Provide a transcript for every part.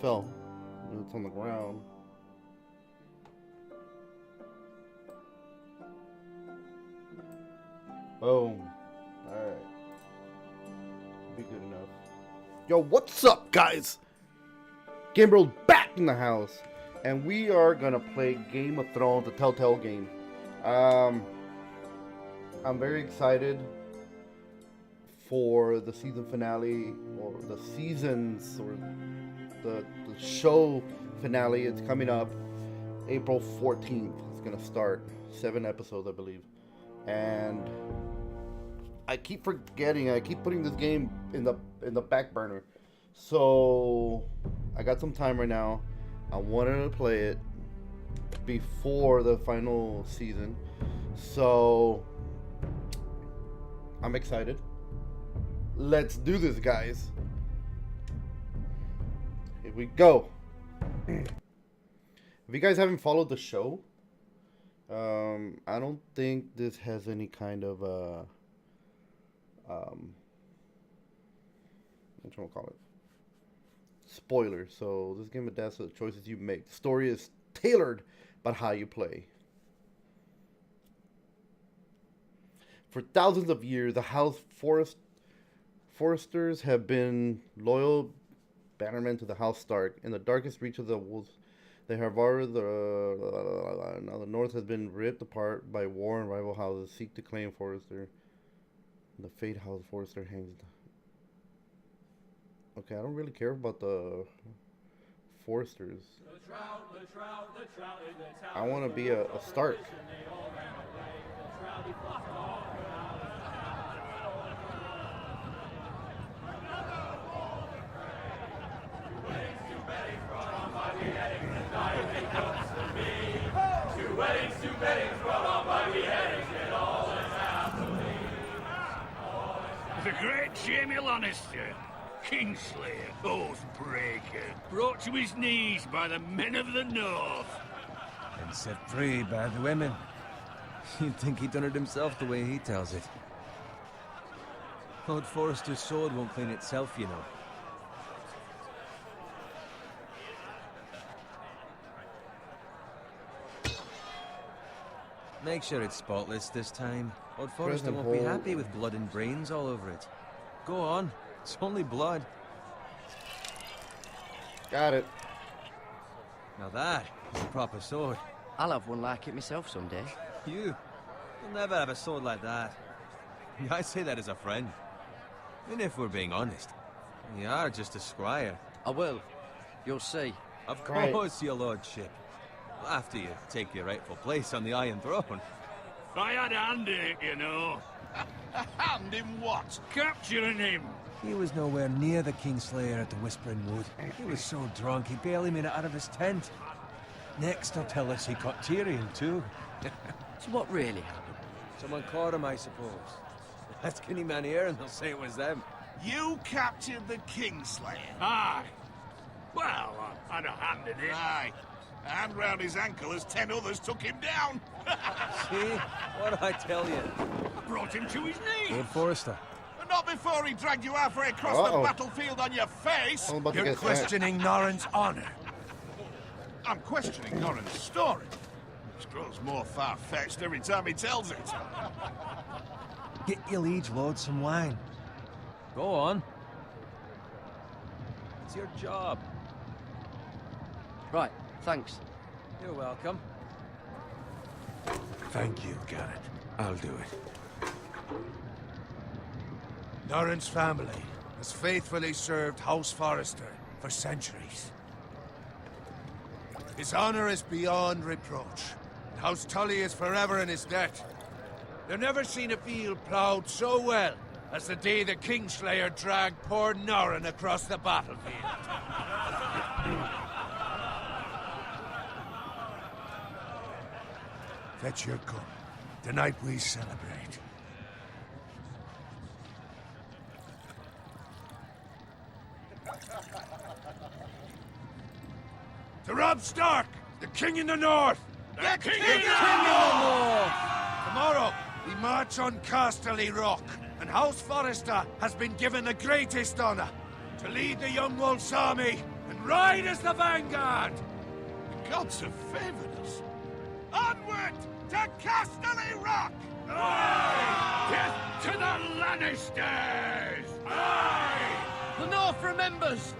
fell. It's on the ground. Boom. Alright. Be good enough. Yo, what's up, guys? Gabriel's back in the house. And we are gonna play Game of Thrones, the Telltale game. I'm very excited for the season finale, or the seasons, or the show finale. It's coming up April 14th. It's gonna start 7 episodes, I believe. And I keep forgetting. I keep putting this game in the back burner. So I got some time right now. I wanted to play it before the final season. So I'm excited. Let's do this, guys. Here we go. If you guys haven't followed the show, I don't think this has any kind of what you want to call it, spoiler. So this game adapts to the choices you make. The story is tailored by how you play. For thousands of years, the House Foresters have been loyal bannermen to the House Stark. In the darkest reach of the wolves, they have already now the North has been ripped apart by war, and rival houses seek to claim Forrester. The fate House Forrester hangs. Okay, I don't really care about the Foresters. I want to be a Stark. The great Jamie Lannister, Kingslayer, Oathbreaker, brought to his knees by the men of the North. And set free by the women. You'd think he'd done it himself the way he tells it. Lord Forrester's sword won't clean itself, you know. Make sure it's spotless this time. Lord Forrester won't be happy with blood and brains all over it. Go on. It's only blood. Got it. Now that is a proper sword. I'll have one like it myself someday. You'll never have a sword like that. I say that as a friend. And if we're being honest, you are just a squire. I will. You'll see. Of course, your lordship. After you take your rightful place on the Iron Throne. I had a hand in it, you know. A hand in what? Capturing him. He was nowhere near the Kingslayer at the Whispering Wood. He was so drunk he barely made it out of his tent. Next, he'll tell us he caught Tyrion too. So what really happened? Someone caught him, I suppose. Ask any man here and they'll say it was them. You captured the Kingslayer? Aye. Well, I had a hand in it. Aye. A hand round his ankle as 10 others took him down. See? What'd I tell you? Brought him to his knees. Lord Forrester. But not before he dragged you halfway across the battlefield on your face. You're questioning Norrin's honor. I'm questioning Norrin's story. Which grows more far-fetched every time he tells it. Get your liege lord some wine. Go on. It's your job. Right, thanks. You're welcome. Thank you, Garrett. I'll do it. Norrin's family has faithfully served House Forrester for centuries. His honor is beyond reproach. House Tully is forever in his debt. They've never seen a field plowed so well as the day the Kingslayer dragged poor Norrin across the battlefield. Fetch your gun. Tonight we celebrate. To Robb Stark, the King in the North! The King in in the the North! Tomorrow, we march on Casterly Rock, and House Forrester has been given the greatest honor to lead the Young Wolf's army and Ride as the vanguard! The gods have favored us. Onward to Casterly Rock! Death to the Lannisters! The North remembers!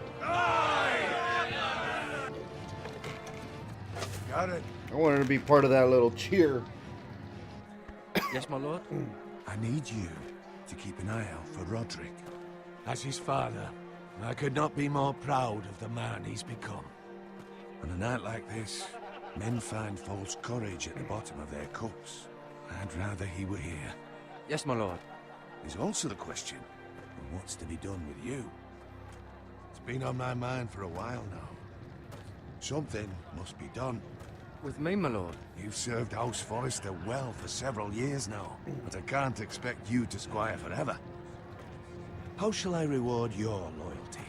Garrett, I wanted to be part of that little cheer. Yes, my lord? I need you to keep an eye out for Roderick. As his father, I could not be more proud of the man he's become. On a night like this, men find false courage at the bottom of their cups. I'd rather he were here. Yes, my lord. There's also the question of what's to be done with you. It's been on my mind for a while now. Something must be done. With me, my lord. You've served House Forrester well for several years now, but I can't expect you to squire forever. How shall I reward your loyalty?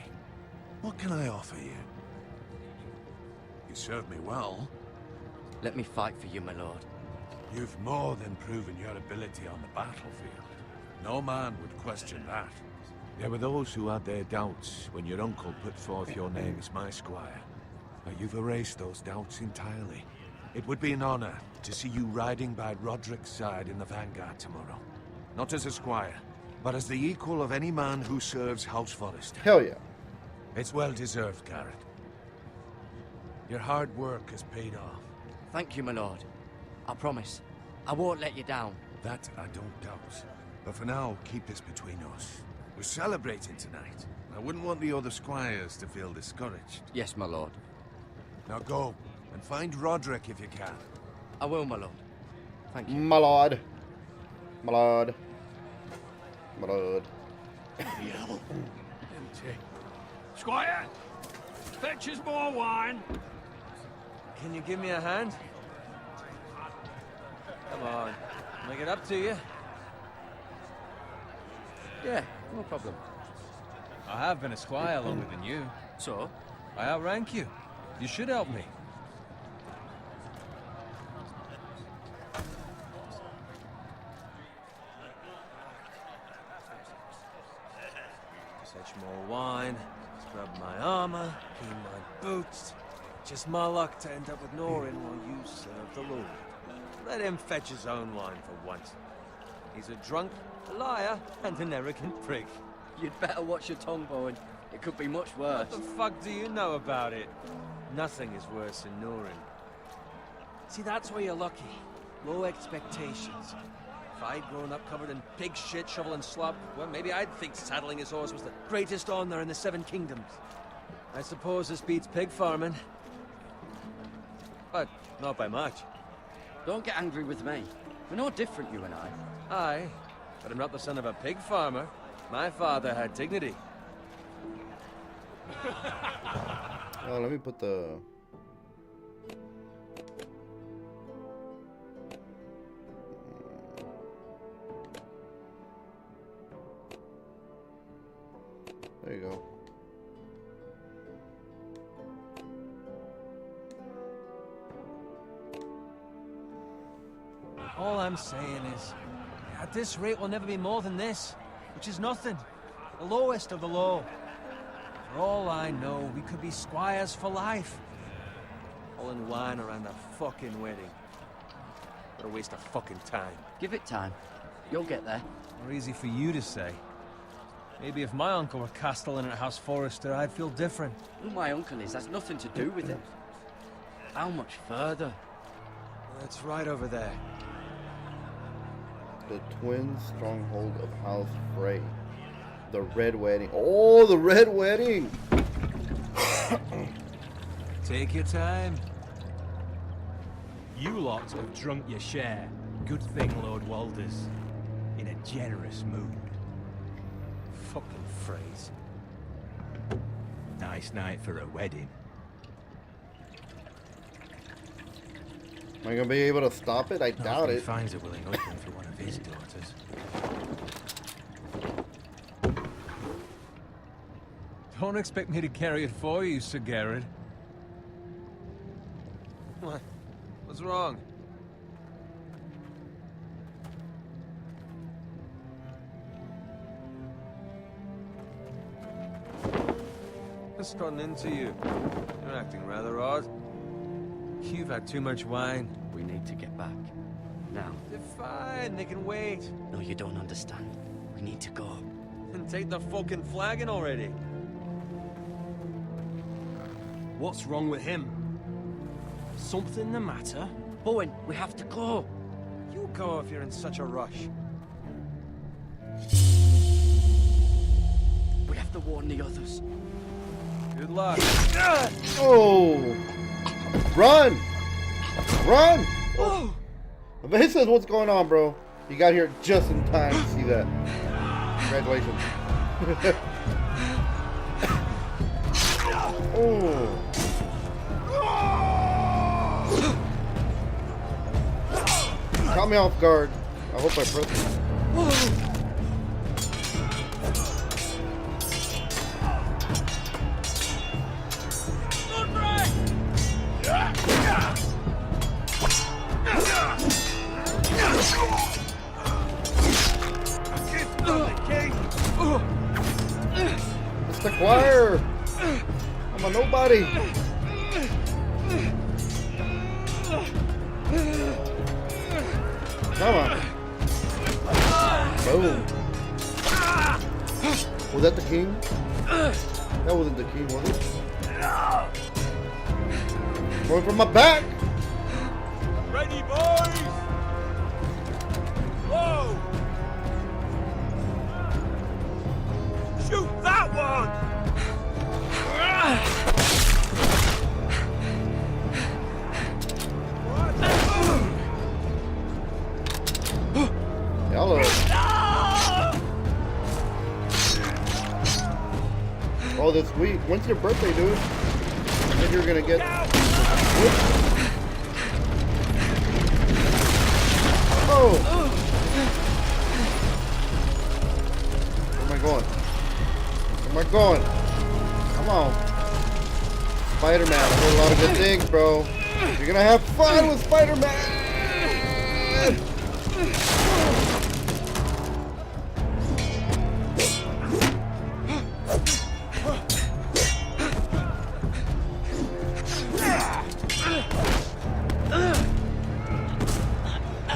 What can I offer you? You served me well. Let me fight for you, my lord. You've more than proven your ability on the battlefield. No man would question that. There were those who had their doubts when your uncle put forth your name as my squire. But you've erased those doubts entirely. It would be an honor to see you riding by Roderick's side in the vanguard tomorrow. Not as a squire, but as the equal of any man who serves House Forrester. Hell yeah. It's well deserved, Garrett. Your hard work has paid off. Thank you, my lord. I promise. I won't let you down. That I don't doubt. But for now, keep this between us. We're celebrating tonight. I wouldn't want the other squires to feel discouraged. Yes, my lord. Now go, and find Roderick if you can. I will, my lord. Thank you. My lord. My lord. My lord. Empty. Squire, fetch us more wine. Can you give me a hand? Come on, make it up to you. Yeah, no problem. I have been a squire longer than you. So? I outrank you. You should help me. Fetch more wine, scrub my armor, clean my boots. Just my luck to end up with Norin while you serve the Lord. Let him fetch his own wine for once. He's a drunk, a liar, and an arrogant prick. You'd better watch your tongue, Bowen. It could be much worse. What the fuck do you know about it? Nothing is worse than Norin. See, that's where you're lucky. Low expectations. If I'd grown up covered in pig shit, shovel and slop, well, maybe I'd think saddling his horse was the greatest honor in the Seven Kingdoms. I suppose this beats pig farming. But not by much. Don't get angry with me. We're no different, you and I. Aye, but I'm not the son of a pig farmer. My father had dignity. Oh, let me put the... There you go. All I'm saying is, at this rate we'll never be more than this, which is nothing. The lowest of the low. For all I know, we could be squires for life. All in wine around a fucking wedding. What a waste of fucking time. Give it time. You'll get there. More easy for you to say. Maybe if my uncle were castellan at House Forrester, I'd feel different. Who my uncle is has nothing to do with it. How much further? That's right over there. The twin stronghold of House Frey. The Red Wedding. Oh, the Red Wedding! Take your time. You lot have drunk your share. Good thing Lord Walder's in a generous mood. Fucking phrase. Nice night for a wedding. Am I gonna be able to stop it? I doubt it. Finds a willing husband for one of his daughters. Don't expect me to carry it for you, Sir Garrett. What? What's wrong? What's gotten into you? You're acting rather odd. You've had too much wine. We need to get back. Now. They're fine, they can wait. No, you don't understand. We need to go. Then take the fucking flagon already. What's wrong with him? Something the matter? Bowen, we have to go. You go if you're in such a rush. We have to warn the others. Good luck. Oh! Run! Run! Oh! He says, what's going on, bro? You got here just in time to see that. Congratulations. Oh! Caught me off guard. I hope I pressed it. It's the choir. I'm a nobody. Come on. Boom. Was that the king? That wasn't the king, was it? Going from my back. Ready, boys! Whoa! Shoot that one! Hello. Oh, that's sweet. When's your birthday, dude? I think you're gonna get. Oh! Where am I going? Where am I going? Come on. Spider-Man. I heard a lot of good things, bro. You're gonna have fun with Spider-Man!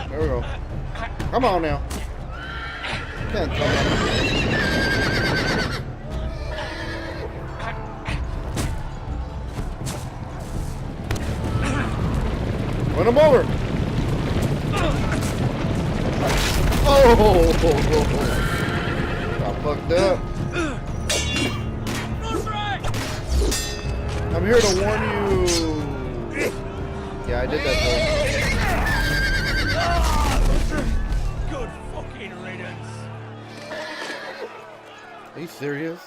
There we go. Come on now. Can't tell me. Run him over. Oh! Got fucked up. I'm here to warn you. Yeah, I did that though. Good fucking riddance. Are you serious?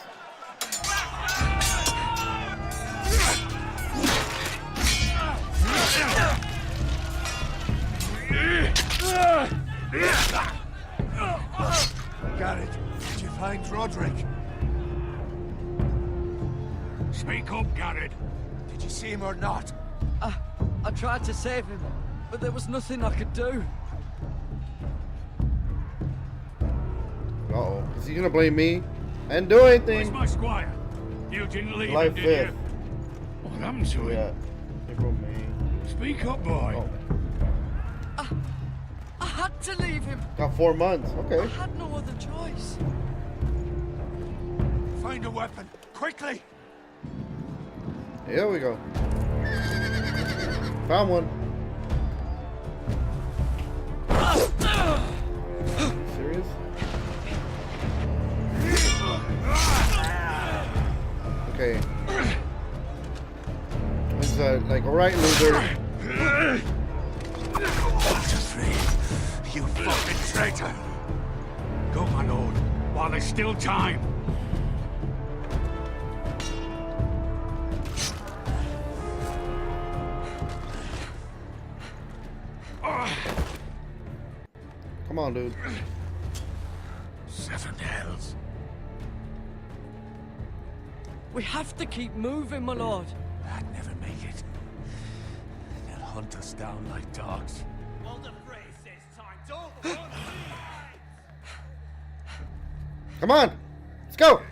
Garrett, did you find Roderick? Speak up, Garrett. Did you see him or not? I tried to save him, but there was nothing I could do. Uh-oh. Is he gonna blame me? I didn't do anything. Where's my squire? You didn't leave July him, did you? 5th. What happened to him? Yeah. April, May. Speak up, boy. Oh. I had to leave him. Got 4 months. I Okay. had no other choice. Find a weapon, quickly! Here we go. Found one. Serious? Okay. This is like, alright, loser. 1, 2, 3. You fucking traitor! Go, my lord, while there's still time. Come on, dude. 7 hells. We have to keep moving, my lord. I'd never make it. They'll hunt us down like dogs. Come on. Let's go.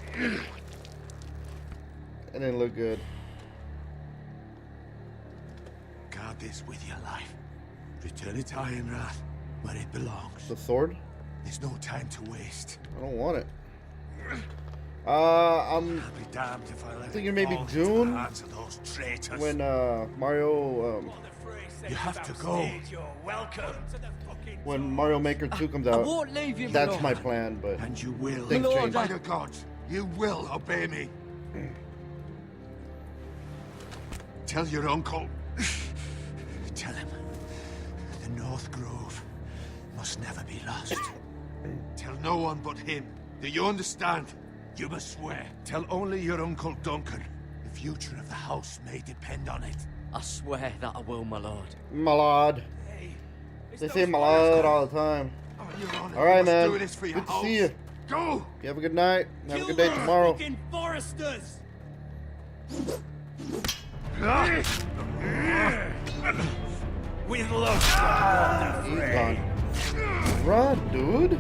It didn't look good. Guard this with your life. Return it to Ironrath, where it belongs. The sword? There's no time to waste. I don't want it. I'm I'll be damned if I let thinking it maybe fall into June, the hands of those traitors. when Mario You have to go. when Mario Maker 2 comes I out. won't leave you, That's Lord. my plan, but And you will. things Lord, change. By the gods, you will obey me. Tell your uncle. Tell him the North Grove must never be lost. Tell no one but him. Do you understand? You must swear. Tell only your Uncle Duncan. The future of the house may depend on it. I swear that I will, my lord. My lord. They say my lord all the time. Your Honor, All right, you must man. do this for your Good to house. see you. Go! You have a good night. Have a good day tomorrow. Foresters! With love. He's gone. Run, dude.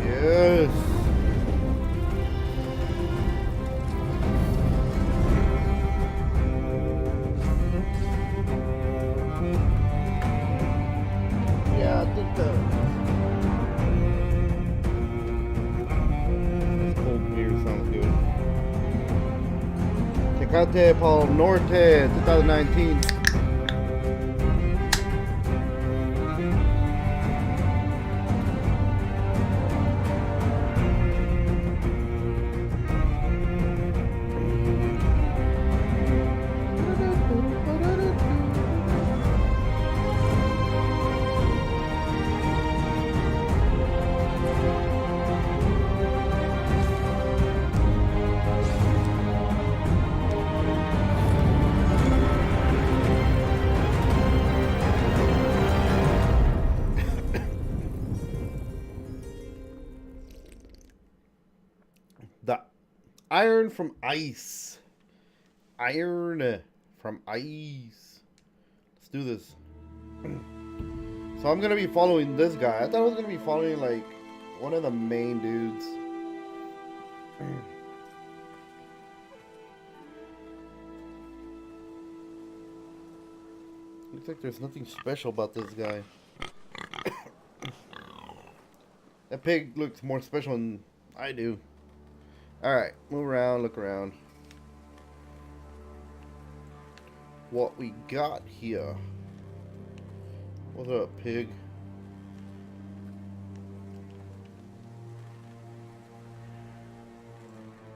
Yes. Yeah, I think this cold beer sounds good. Tecate Pal Norte 2019. The iron from ice. Iron from ice. Let's do this. So I'm gonna be following this guy. I thought I was gonna be following like one of the main dudes. Looks like there's nothing special about this guy. That pig looks more special than I do. Alright, move around, look around. What we got here? What's up, pig?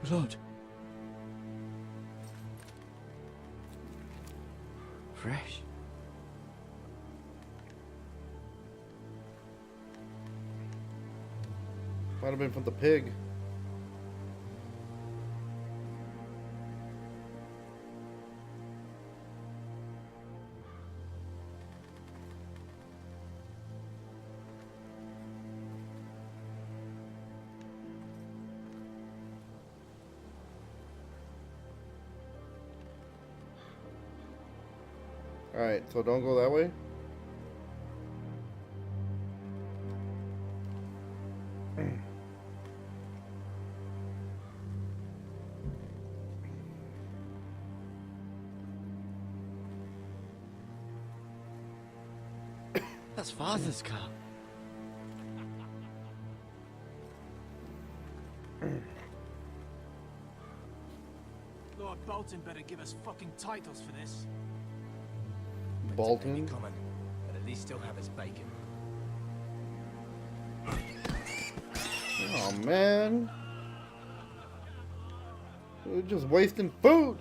Blood. Fresh. Might have been from the pig. Alright, so don't go that way. That's Father's car. Lord Bolton better give us fucking titles for this. Bolton. Coming, but at least still have his bacon. Oh man. We're just wasting food.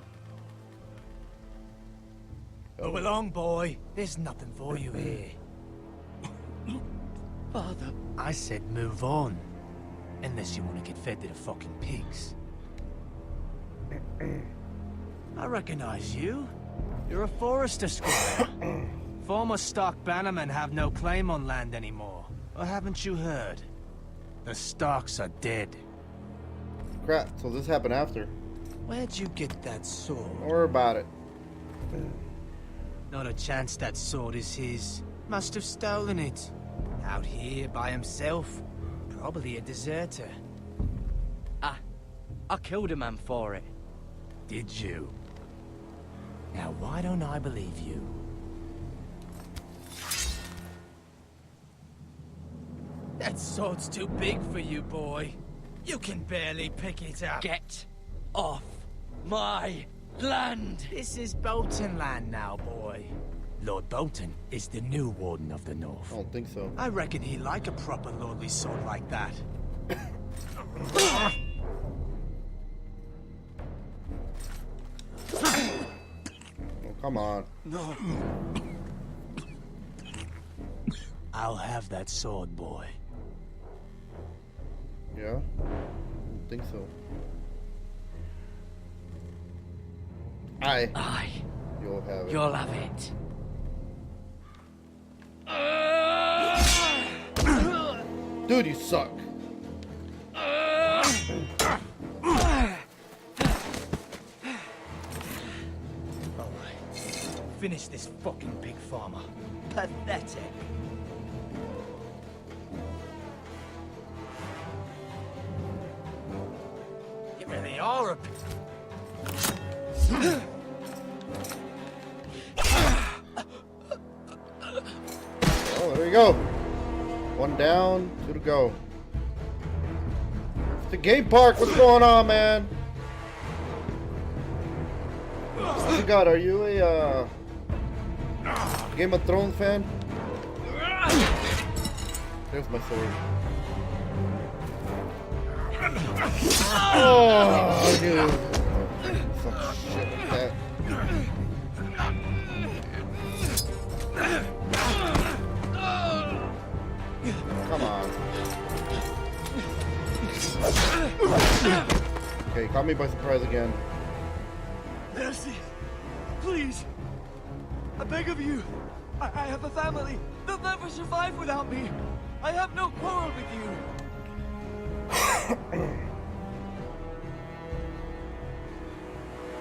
Move along, boy. There's nothing for you here. Father. I said move on. Unless you want to get fed to the fucking pigs. I recognize you. You're a Forester squire. Former Stark bannermen have no claim on land anymore. Or haven't you heard? The Starks are dead. Crap, so this happened after. Where'd you get that sword? Don't worry about it. Not a chance that sword is his. Must have stolen it. Out here by himself. Probably a deserter. I killed a man for it. Did you? Now why don't I believe you? That sword's too big for you, boy. You can barely pick it up. Get off my land! This is Bolton land now, boy. Lord Bolton is the new Warden of the North. I don't think so. I reckon he'd like a proper lordly sword like that. Oh, come on. No. I'll have that sword, boy. Yeah? I don't think so. Aye. You'll have it. You'll have it. Dude, you suck. Finish this fucking pig farmer. Pathetic. You really are a... Oh, there you go. One down, two to go. It's the game park. What's going on, man? What you got? Are you a Game of Thrones fan? There's my sword. Oh, I knew. Some shit like that. Come on. Okay, caught me by surprise again. Mercy, please. I beg of you. I have a family. They'll never survive without me. I have no quarrel with you.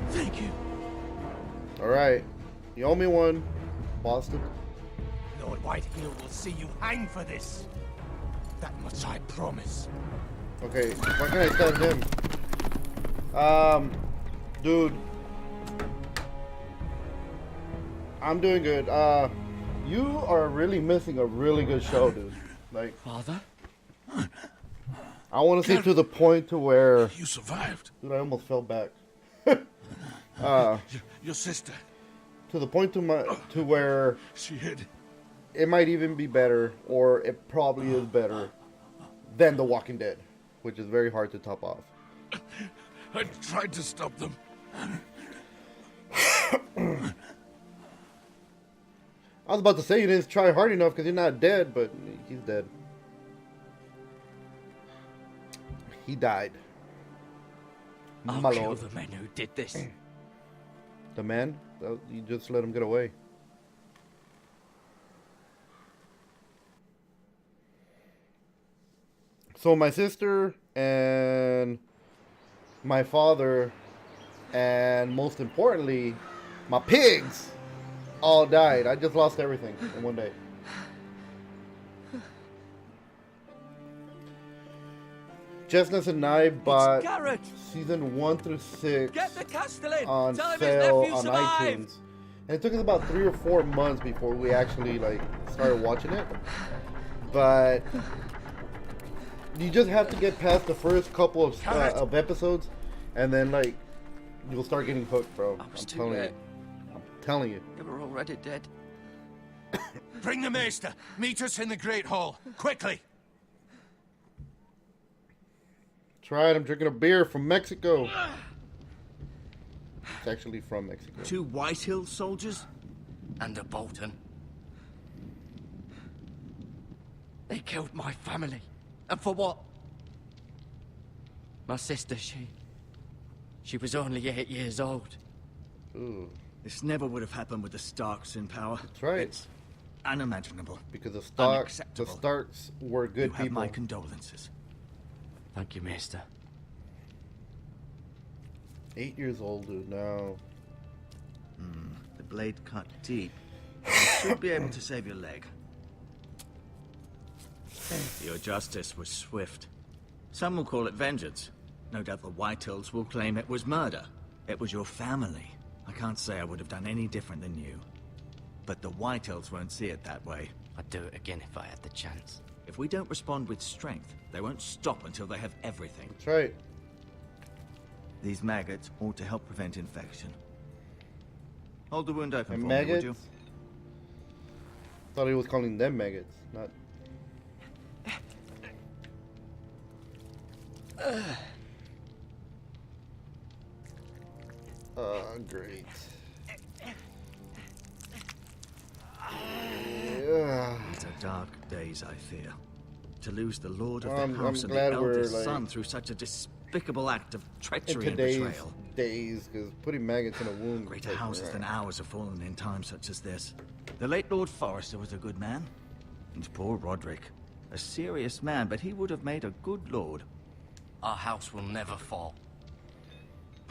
Thank you. Alright. You owe me one, Boston. Lord Whitehill will see you hang for this. That much I promise. Okay, why can't I stand him? Dude. I'm doing good. You are really missing a really good show, dude. Like, Father? I want to see to the point to where... You survived. Dude, I almost fell back. Your sister. To the point to where She hid. it might even be better, or it probably is better than The Walking Dead, which is very hard to top off. I tried to stop them. I was about to say you didn't try hard enough because you're not dead, but he's dead. He died. I'll My kill lord. the men who did this. The man? You just let him get away. So my sister and my father and most importantly, my pigs all died. I just lost everything in one day. Chestnuts and I bought Garrett. season 1 through 6 Get the Castellan. on Tell him his sale nephew on survived. iTunes. And it took us about 3 or 4 months before we actually like started watching it. But you just have to get past the first couple of episodes, and then like you'll start getting hooked, bro. I was I'm too telling late. you. I'm telling you. They were already dead. Bring the maester. Meet us in the Great Hall. Quickly. Try it. I'm drinking a beer from Mexico. It's actually from Mexico. 2 Whitehill soldiers? And a Bolton. They killed my family. And for what? My sister, she was only 8 years old. Ooh, This never would have happened with the Starks in power. that's right. It's unimaginable. Because the Unacceptable. Starks were good You have people. my condolences. Thank you, Maester. 8 years old, dude. No. The blade cut deep. You should be able to save your leg. Your justice was swift. Some will call it vengeance. No doubt the Whitehills will claim it was murder. It was your family. I can't say I would have done any different than you. But the Whitehills won't see it that way. I'd do it again if I had the chance. If we don't respond with strength, they won't stop until they have everything. That's right. These maggots ought to help prevent infection. Hold the wound open And for maggots? me, would you? Thought he was calling them maggots, not. Great. Yeah. These are dark days, I fear. To lose the lord of the I'm house and the glad we're, eldest like, son through such a despicable act of In treachery and today's betrayal. days, because putting maggots in a wound. Greater like, houses than ours have fallen in times such as this. The late Lord Forrester was a good man. And poor Roderick. A serious man, but he would have made a good lord. Our house will never fall.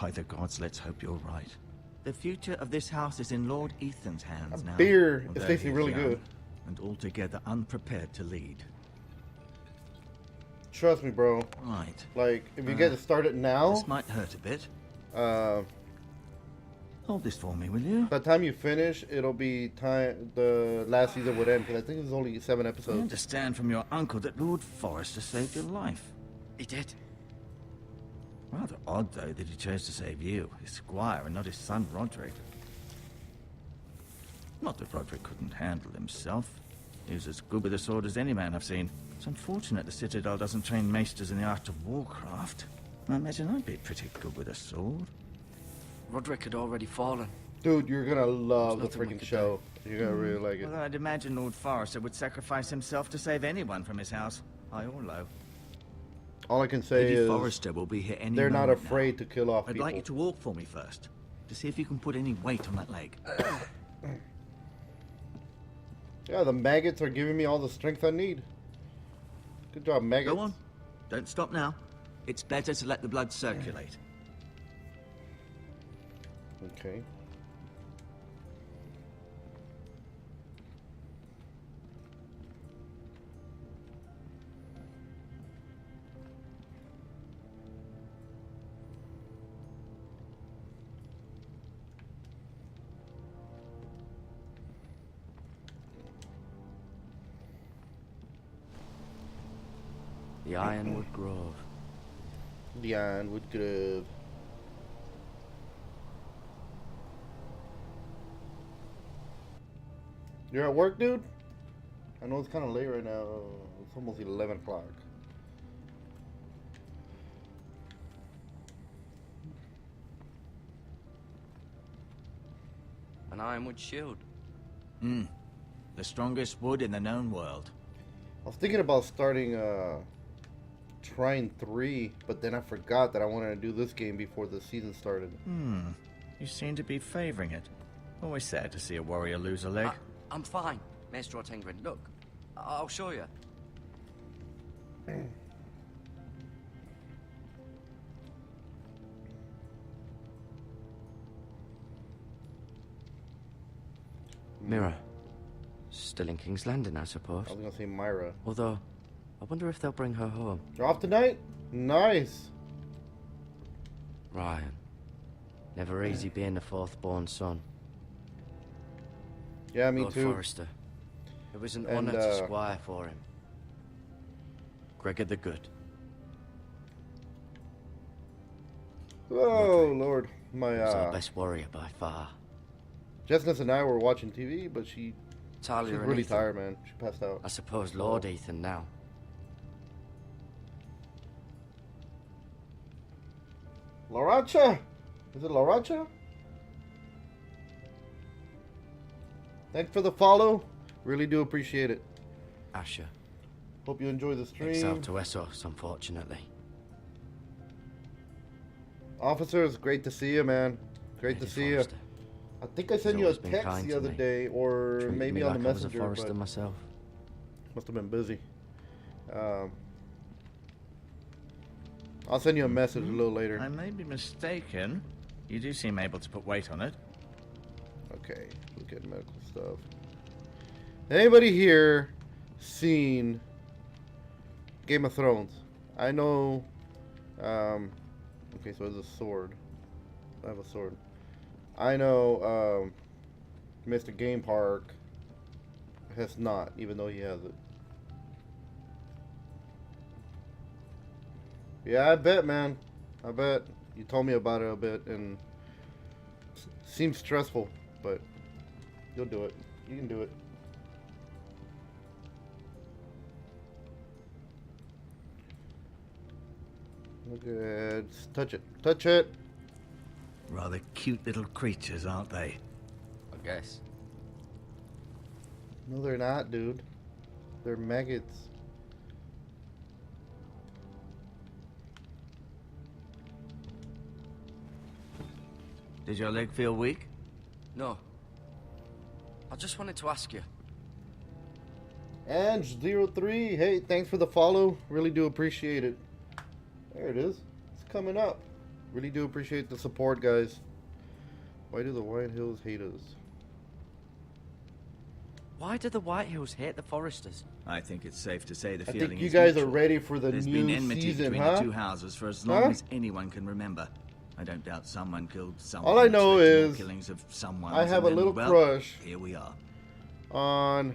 By the gods, let's hope you're right. The future of this house is in Lord Ethan's hands now. beer is although tasting he's really young good. And altogether unprepared to lead. Trust me, bro. Right. Like, if you get it started now, This might hurt a bit. by Hold this for me, will you? the time you finish, it'll be time the last season would end. Because I think there's only 7 I episodes. understand from your uncle that Lord Forrester saved your life. He did. Rather odd, though, that he chose to save you, his squire, and not his son Roderick. Not that Roderick couldn't handle himself. He was as good with a sword as any man I've seen. It's unfortunate the Citadel doesn't train maesters in the art of warcraft. I imagine I'd be pretty good with a sword. Roderick had already fallen. Dude, you're gonna love the There's nothing we freaking could show. You're gonna really like it. Well, I'd imagine Lord Forrester would sacrifice himself to save anyone from his house, high or low. All I can say Lady is Forrester will be here any they're not moment afraid now. to kill off I'd people. like you to walk for me first, to see if you can put any weight on that leg. Yeah, the maggots are giving me all the strength I need. Good job, maggots. Go on. Don't stop now. It's better to let the blood circulate. Okay. The Ironwood Grove. The Ironwood Grove. You're at work, dude? I know it's kind of late right now. It's almost 11 o'clock. An Ironwood shield. The strongest wood in the known world. I was thinking about starting Trine 3, but then I forgot that I wanted to do this game before the season started. You seem to be favoring it. Always sad to see a warrior lose a leg. I'm fine, Maestro Tengrin. Look, I'll show you. Mirror. Still in King's Landing, I suppose. I was gonna say Myra. Although, I wonder if they'll bring her home. You're off tonight? Nice. Ryan. Never easy being the fourth-born son. Yeah, me Lord too. Forrester. It was an And, honor to squire for him. Gregor the Good. Oh Lord, my He was our best warrior by far. Jessness and I were watching TV, but she's Talia and really Ethan. tired, man. She passed out. I suppose Lord Ethan now. Laracha? Is it Laracha? Thanks for the follow. Really do appreciate it. Asher. Hope you enjoy the stream. Exiled to Essos, unfortunately. Officer, it's great to see you, man. Great to Lady see you. Forrester. I think I He's sent you a always been text kind the to other me. day, or Treated maybe me on like the I was a messenger, Forrester but myself. must have been busy. I'll send you a message a little later. I may be mistaken. You do seem able to put weight on it. Okay, look at medical stuff. Anybody here seen Game of Thrones? I know. Okay, so there's a sword. I have a sword. I know. Mr. Game Park has not, even though he has it. Yeah, I bet, man. I bet. You told me about it a bit, and seems stressful, but you'll do it. You can do it. Look at, touch it. Touch it. Rather cute little creatures, aren't they? I guess. No, they're not, dude. They're maggots. Did your leg feel weak? No. I just wanted to ask you. Ange03, hey, thanks for the follow. Really do appreciate it. There it is. It's coming up. Really do appreciate the support, guys. Why do the White Hills hate us? Why do the White Hills hate the Foresters? I think it's safe to say the I feeling think you is guys mutual. are ready for the There's new been enmity season, between huh? the two houses for as long as anyone can remember. I don't doubt someone killed someone. All I which know led to more is killings of someone. I have a little crush Here we are. on,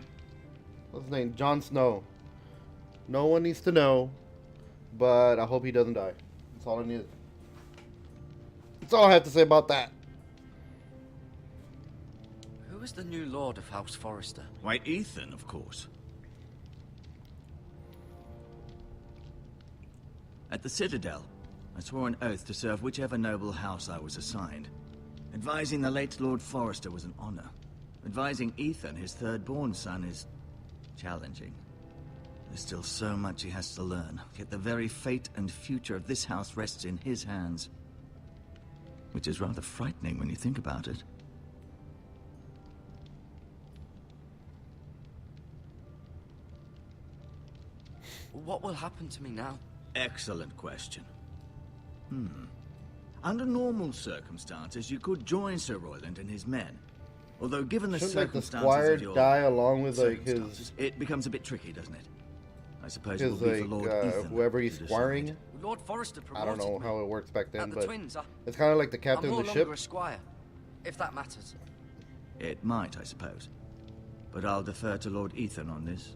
what's his name? Jon Snow. No one needs to know, but I hope he doesn't die. That's all I need. That's all I have to say about that. Who is the new Lord of House Forrester? White Ethan, of course. At the Citadel, I swore an oath to serve whichever noble house I was assigned. Advising the late Lord Forrester was an honor. Advising Ethan, his third-born son, is challenging. There's still so much he has to learn, yet the very fate and future of this house rests in his hands. Which is rather frightening when you think about it. What will happen to me now? Excellent question. Under normal circumstances, you could join Sir Royland and his men. Although given the Shouldn't like the circumstances squire of your die along with like his circumstances, it becomes a bit tricky, doesn't it? I suppose it his will be for like Lord Ethan whoever he's to decide. squiring? Lord Forrester I promoted don't know me. how it works back then, At the but twins, it's kind of like the I'm captain no of the longer ship. a squire, if that matters. It might, I suppose. But I'll defer to Lord Ethan on this.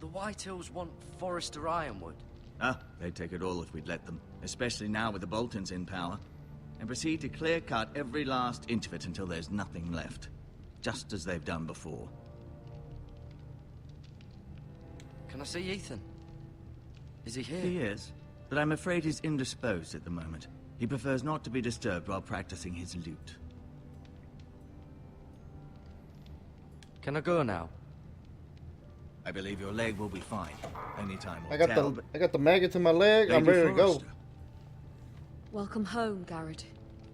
The White Hills want Forrester Ironwood. Ah, they'd take it all if we'd let them. Especially now with the Boltons in power. And proceed to clear-cut every last inch of it until there's nothing left. Just as they've done before. Can I see Ethan? Is he here? He is, but I'm afraid he's indisposed at the moment. He prefers not to be disturbed while practicing his lute. Can I go now? I believe your leg will be fine. Only time will I got tell, I got the maggots in my leg. I'm Lady ready to go. Forrester. Welcome home, Garrett.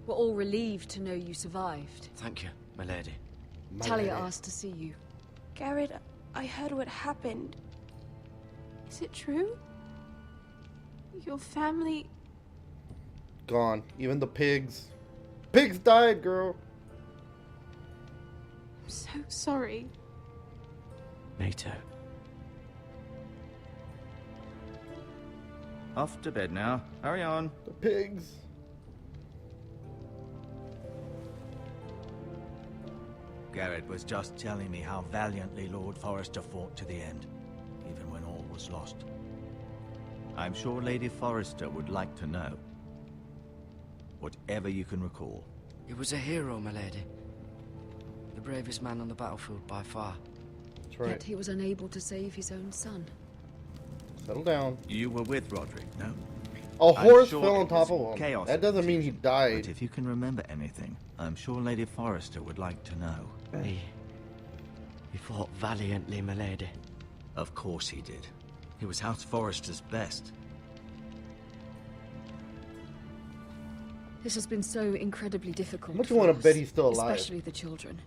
We're all relieved to know you survived. Thank you, my lady. Talia asked to see you. Garrett, I heard what happened. Is it true? Your family... Gone. Even the pigs. Pigs died, girl. I'm so sorry. Me too. Off to bed now. Hurry on. The pigs. Garrett was just telling me how valiantly Lord Forrester fought to the end, even when all was lost. I'm sure Lady Forrester would like to know. Whatever you can recall. He was a hero, my lady. The bravest man on the battlefield by far. That's right. Yet he was unable to save his own son. Settle down. You were with Roderick, no? A I'm horse sure fell on it top was of him. chaos That and doesn't mean he confusion. died. But if you can remember anything, I'm sure Lady Forrester would like to know. He fought valiantly, my lady. Of course he did. He was House Forrester's best. This has been so incredibly difficult. How much for you want to us, bet he's still alive? Especially the children.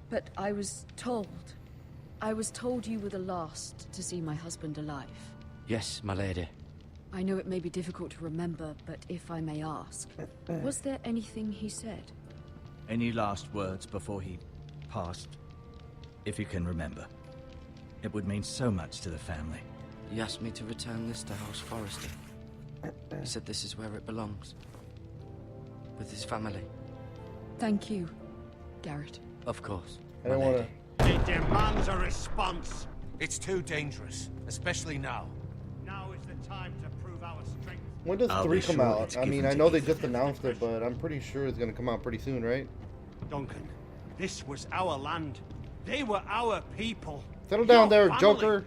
But I was told you were the last to see my husband alive. Yes, my lady. I know it may be difficult to remember, but if I may ask, was there anything he said? Any last words before he passed? If you can remember. It would mean so much to the family. He asked me to return this to House Forrester. He said this is where it belongs. With his family. Thank you, Garrett. Of course. I don't want to. It demands a response. It's too dangerous, especially now. Now is the time to prove our strength. When does I'll 3 be come sure out? it's I mean, given I to know they Ethan. just announced it, but I'm pretty sure it's gonna come out pretty soon, right? Duncan, this was our land. They were our people. Settle down Your there, family. Joker.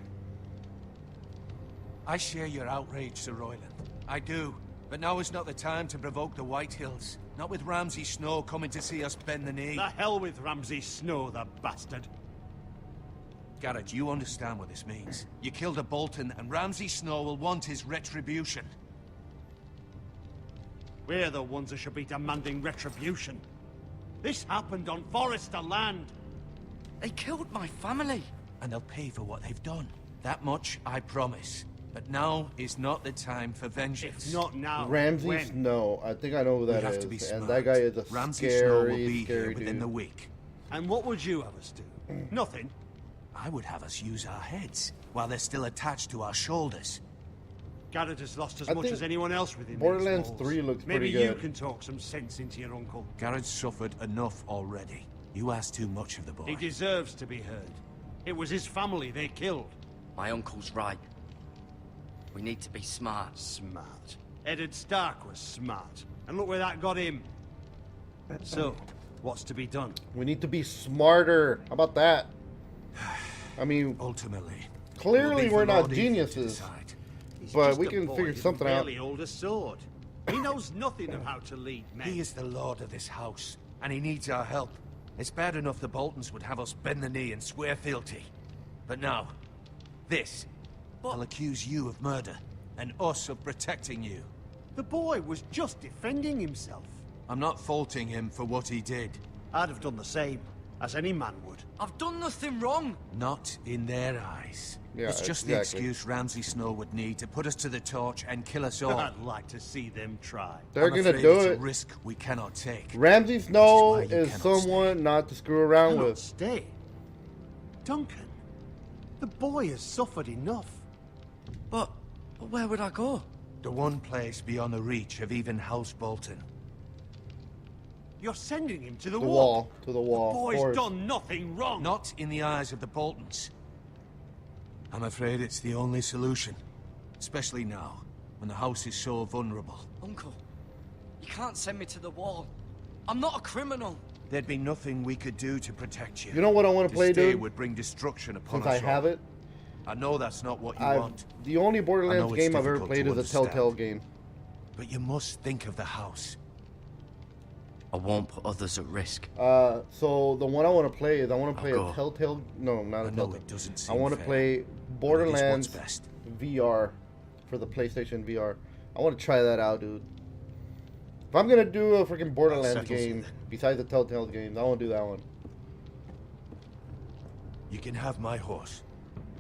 I share your outrage, Sir Royland. I do. But now is not the time to provoke the White Hills. Not with Ramsay Snow coming to see us bend the knee. The hell with Ramsay Snow, the bastard. Garrett, you understand what this means. You killed a Bolton, and Ramsay Snow will want his retribution. We're the ones that should be demanding retribution. This happened on Forrester land. They killed my family. And they'll pay for what they've done. That much, I promise. But now is not the time for vengeance. If not now, Ramsay when? Snow. I think I know who We that have to is. be And smart. that guy is a Ramsay Snow will scary, be here scary within the dude. week. And what would you have us do? Nothing. I would have us use our heads while they're still attached to our shoulders. Garrett has lost as I much think as anyone else within Borderlands these walls. 3 looks Maybe pretty you good. can talk some sense into your uncle. Garrett's suffered enough already. You asked too much of the boy. He deserves to be heard. It was his family they killed. My uncle's right. We need to be smart. Smart. Eddard Stark was smart. And look where that got him. So, what's to be done? We need to be smarter. How about that? I mean, Ultimately, clearly it will we're be for not Lord Ethan to geniuses, decide. He's but just we a can boy figure who something out. barely hold a sword. He knows nothing of how to lead men. He is the lord of this house, and he needs our help. It's bad enough the Boltons would have us bend the knee and swear fealty. But now, this. I'll accuse you of murder, and us of protecting you. The boy was just defending himself. I'm not faulting him for what he did. I'd have done the same, as any man would. I've done nothing wrong. Not in their eyes. Yeah, it's just exactly. the excuse Ramsay Snow would need to put us to the torch and kill us all. I'd like to see them try. They're I'm gonna afraid do it's it. a risk we cannot take. Ramsay Snow Which is why you is cannot someone not to screw around Cannot with. stay. Duncan, the boy has suffered enough. But where would I go? The one place beyond the reach of even House Bolton. You're sending him to the The wall. wall. To the wall. The of boy's course. done nothing wrong. Not in the eyes of the Boltons. I'm afraid it's the only solution. Especially now, when the house is so vulnerable. Uncle, you can't send me to the wall. I'm not a criminal. There'd be nothing we could do to protect you. You know what I want to play, stay dude? would bring destruction upon Since us I have all. it, I know that's not what you want, the only Borderlands it's game I've ever difficult played to is a understand. Telltale game. but you must think of the house. I won't put others at risk. So the one I want to play is I want to play I'll a go. Telltale. No, not I a know Telltale. it doesn't I seem want to fair, play but it is Borderlands what's best. VR for the PlayStation VR. I want to try that out, dude. If I'm gonna do a freaking Borderlands settles it game then. besides the Telltale games, I want to do that one. You can have my horse,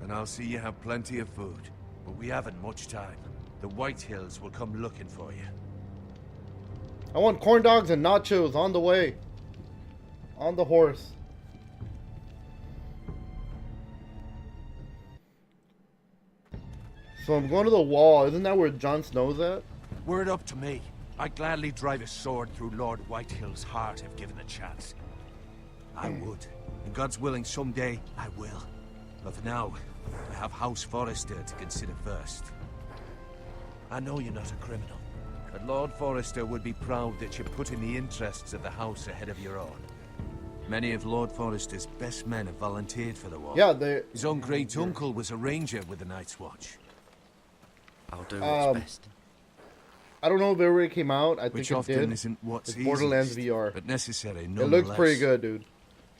and I'll see you have plenty of food. But we haven't much time. The White Hills will come looking for you. I want corn dogs and nachos on the way. On the horse. So I'm going to the wall. Isn't that where Jon Snow's at? Were it up to me, I'd gladly drive a sword through Lord Whitehill's heart if given the chance. I would. And God's willing, someday I will. But for now, I have House Forrester to consider first. I know you're not a criminal, but Lord Forrester would be proud that you're putting the interests of the house ahead of your own. Many of Lord Forrester's best men have volunteered for the war. Yeah, they. His own great uncle was a ranger with the Night's Watch. I'll do what's best. I don't know if it already came out. I think Which it often did. isn't what's It's Borderlands easiest, VR. but necessary It nonetheless. looks pretty good, dude.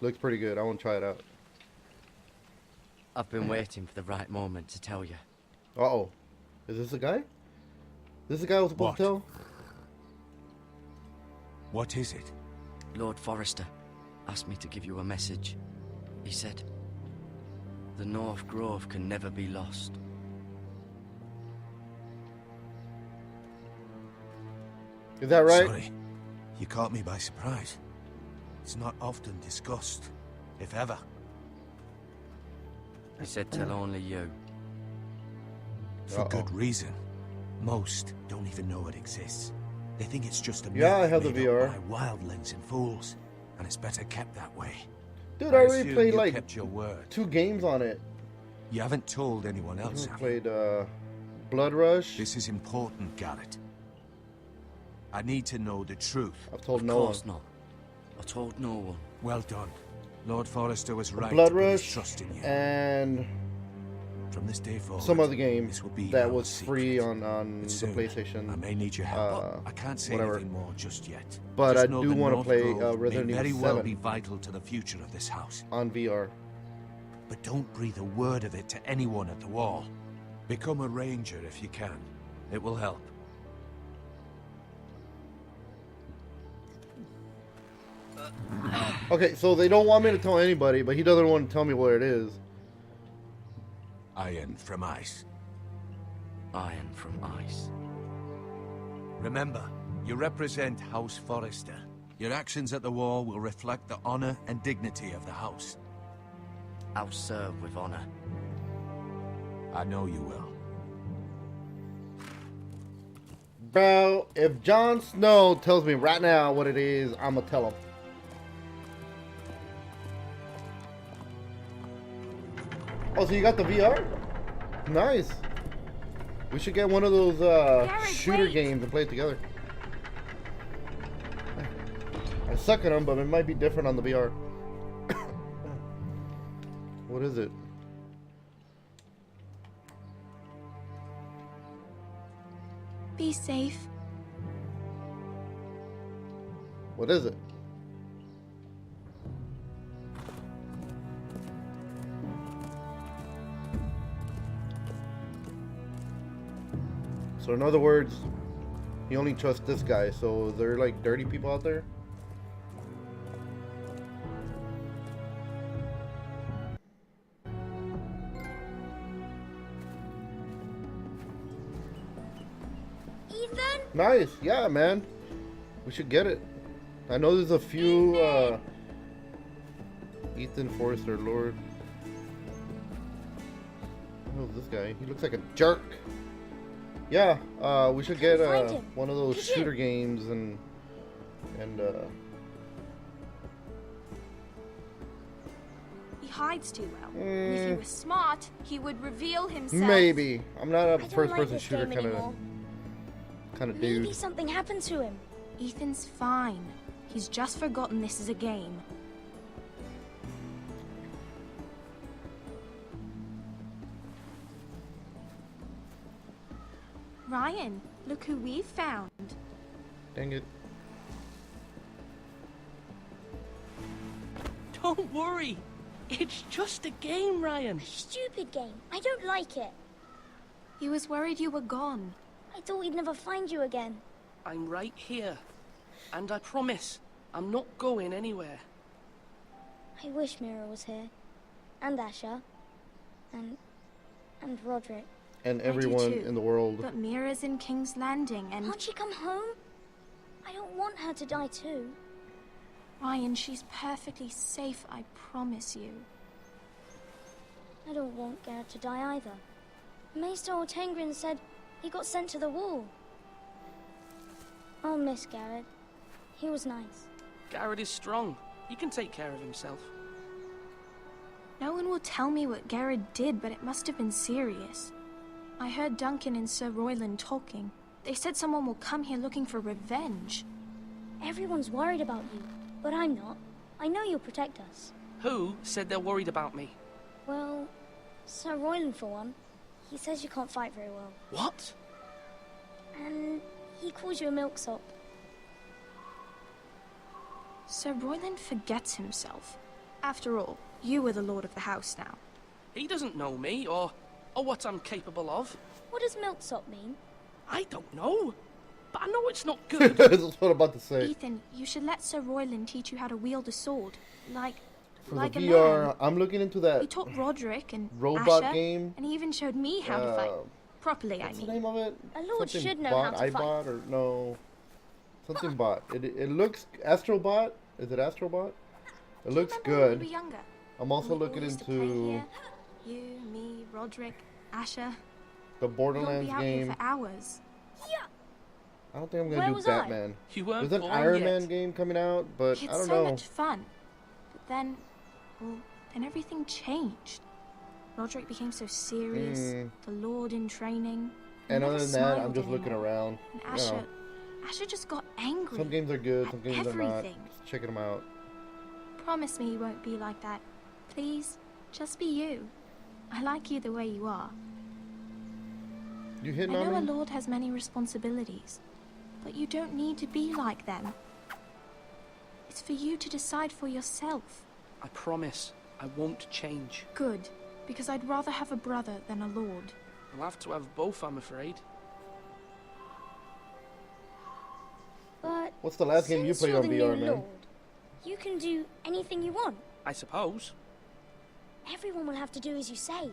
Looks pretty good. I want to try it out. I've been waiting for the right moment to tell you. Uh-oh. Is this the guy? This the guy I was supposed to tell? What is it? Lord Forrester asked me to give you a message. He said, the North Grove can never be lost. Is that right? Sorry, you caught me by surprise. It's not often discussed, if ever. I said tell only you. For good reason. Most don't even know it exists. They think it's just a myth Yeah, I have the made up VR. by wildlings and fools, and it's better kept that way. Dude, I already assume played you like kept your word. 2 games on it. You haven't told anyone I else, have you? played Blood Rush. This is important, Garrett. I need to know the truth. I've told Of no one. course not. I told no one. Well done. Lord Forrester was right Blood to put his Rush trust in you. and From this day forward, some other game this will be that our was secret. free on But the soon, PlayStation. I may need your help. I can't say whatever. anything more just yet. But Just I know do the want to North play Grove Resident may Evil very 7 well be vital to the future of this house. on VR. But don't breathe a word of it to anyone at the wall. Become a ranger if you can. It will help. Okay, so they don't want me to tell anybody, but he doesn't want to tell me what it is. Iron from ice. Iron from ice. Remember, you represent House Forrester. Your actions at the wall will reflect the honor and dignity of the house. I'll serve with honor. I know you will. Bro, if Jon Snow tells me right now what it is, I'm gonna tell him. Oh, so you got the VR? Nice. We should get one of those shooter games and play it together. I suck at them, but it might be different on the VR. What is it? Be safe. What is it? So in other words, you only trust this guy. So is there like dirty people out there? Ethan? Nice, yeah, man. We should get it. I know there's a few Ethan Forrester, Lord. Who's this guy? He looks like a jerk. Yeah, we should get one of those shooter games and He hides too well. If he was smart, he would reveal himself. maybe. I'm not a I don't first-person like this shooter game anymore. kind of Maybe dude. something happened to him. Ethan's fine. He's just forgotten this is a game. Ryan, look who we've found. Dang it. Don't worry. It's just a game, Ryan. Stupid game. I don't like it. He was worried you were gone. I thought we'd never find you again. I'm right here. And I promise, I'm not going anywhere. I wish Mira was here. And Asher. And Roderick. And I do everyone too. in the world. But Mira's in King's Landing and... Can't she come home? I don't want her to die too. Ryan, she's perfectly safe, I promise you. I don't want Garrett to die either. Maester Ortengrin said he got sent to the wall. I'll miss Garrett. He was nice. Garrett is strong. He can take care of himself. No one will tell me what Garrett did, but it must have been serious. I heard Duncan and Sir Royland talking. They said someone will come here looking for revenge. Everyone's worried about you, but I'm not. I know you'll protect us. Who said they're worried about me? Well, Sir Royland for one. He says you can't fight very well. What? And he calls you a milksop. Sir Royland forgets himself. After all, you are the lord of the house now. He doesn't know me, or what I'm capable of. What does milksop mean? I don't know. But I know it's not good. That's what I'm about to say. Ethan, you should let Sir Royland teach you how to wield a sword. Like For a the VR, man. I'm looking into that He taught Roderick and robot Asher, game. and he even showed me how to fight. Properly, What's I mean. the name of it? A lord Something should know bot, how to fight. iBot or no? Something bot. It looks Astrobot. Is it Astrobot? It looks good. When we were younger? I'm also We looking all used to play into here. You, me, Roderick, Asher. the We'll Borderlands be out game. here for hours. Yeah. I don't think I'm Where gonna do was I? Batman. You weren't There's an born Iron yet. Man game coming out, but It's I don't so know. much fun. But then, well, then everything changed. Roderick became so serious. The Lord in training. And never other than that, I'm smiled just looking anymore. around. And You Asher, know, Asher just got angry. some games are good, some at games are not. everything. Just checking them out. Promise me you won't be like that. Please, just be you. I like you the way you are. You I hitting know a on me? lord has many responsibilities, but you don't need to be like them. It's for you to decide for yourself. I promise I won't change. Good, because I'd rather have a brother than a lord. I'll have to have both, I'm afraid. But What's the last game you since played you're on the VR, new man? Lord, you can do anything you want. I suppose. Everyone will have to do as you say.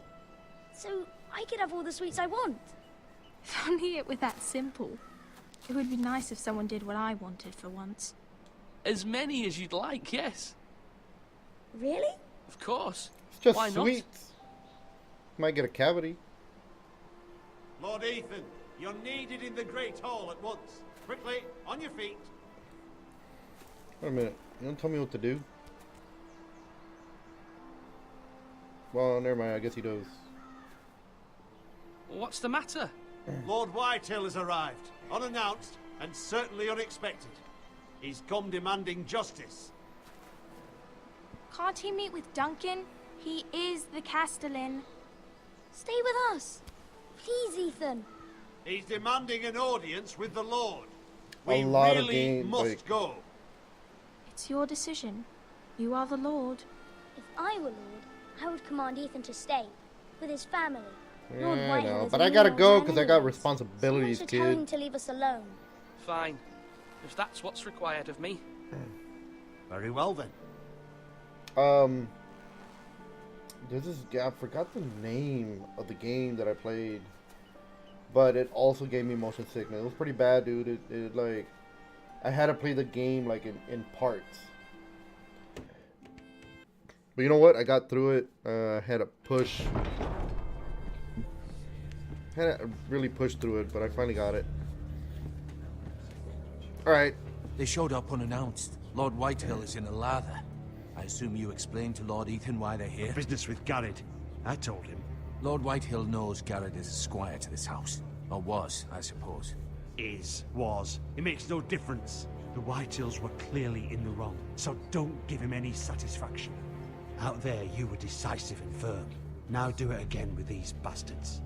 So I could have all the sweets I want. If only it were that simple. It would be nice if someone did what I wanted for once. As many as you'd like, yes. Really? Of course. It's just Why not? sweets. Might get a cavity. Lord Ethan, you're needed in the Great Hall at once. Quickly, on your feet. Wait a minute. You don't tell me what to do? Well, never mind. I guess he does. What's the matter? Lord Whitehill has arrived, unannounced and certainly unexpected. He's come demanding justice. Can't he meet with Duncan? He is the Castellan. Stay with us. Please, Ethan. He's demanding an audience with the Lord. A We lot of really game, must like- go. It's your decision. You are the Lord. If I were Lord, I would command Ethan to stay with his family. Yeah, Lord I Whitehill know, is but a I gotta new go old because man I got anyways. responsibilities, Someone should tell him kid. to leave us alone. Fine. If that's what's required of me. Very well then. There's this guy. I forgot the name of the game that I played, but it also gave me motion sickness. It was pretty bad, dude. It like, I had to play the game like in parts. But you know what? I got through it. Had to push. Had to really push through it, but I finally got it. Alright. They showed up unannounced. Lord Whitehill is in a lather. I assume you explained to Lord Ethan why they're here? Business with Garrett. I told him. Lord Whitehill knows Garrett is a squire to this house. Or was, I suppose. Was. It makes no difference. The Whitehills were clearly in the wrong, so don't give him any satisfaction. Out there, you were decisive and firm. Now do it again with these bastards.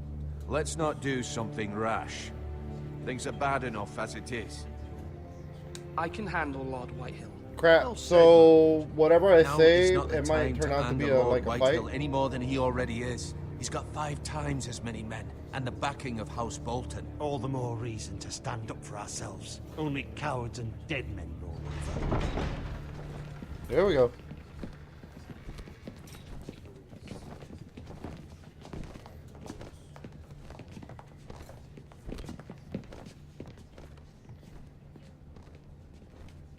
Let's not do something rash. Things are bad enough as it is. I can handle Lord Whitehill. Crap. So whatever I Now say, is not the it might time turn out to be handle a Lord like a Whitehill fight. any more than he already is. He's got 5 times as many men, and the backing of House Bolton. All the more reason to stand up for ourselves. Only cowards and dead men roll over. There we go.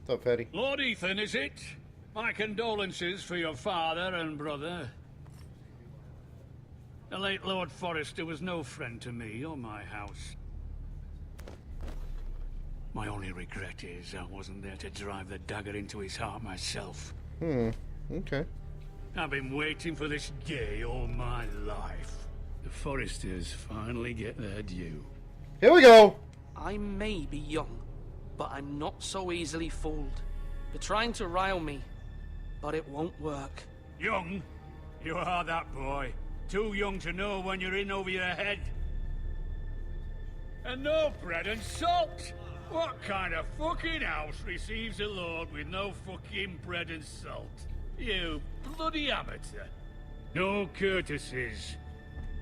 What's up, Fatty? Lord Ethan, is it? My condolences for your father and brother. The late Lord Forrester was no friend to me or my house. My only regret is I wasn't there to drive the dagger into his heart myself. Okay. I've been waiting for this day all my life. The Forresters finally get their due. Here we go! I may be young, but I'm not so easily fooled. You're trying to rile me, but it won't work. Young? You are that boy. Too young to know when you're in over your head. And no bread and salt! What kind of fucking house receives a lord with no fucking bread and salt? You bloody amateur. No courtesies.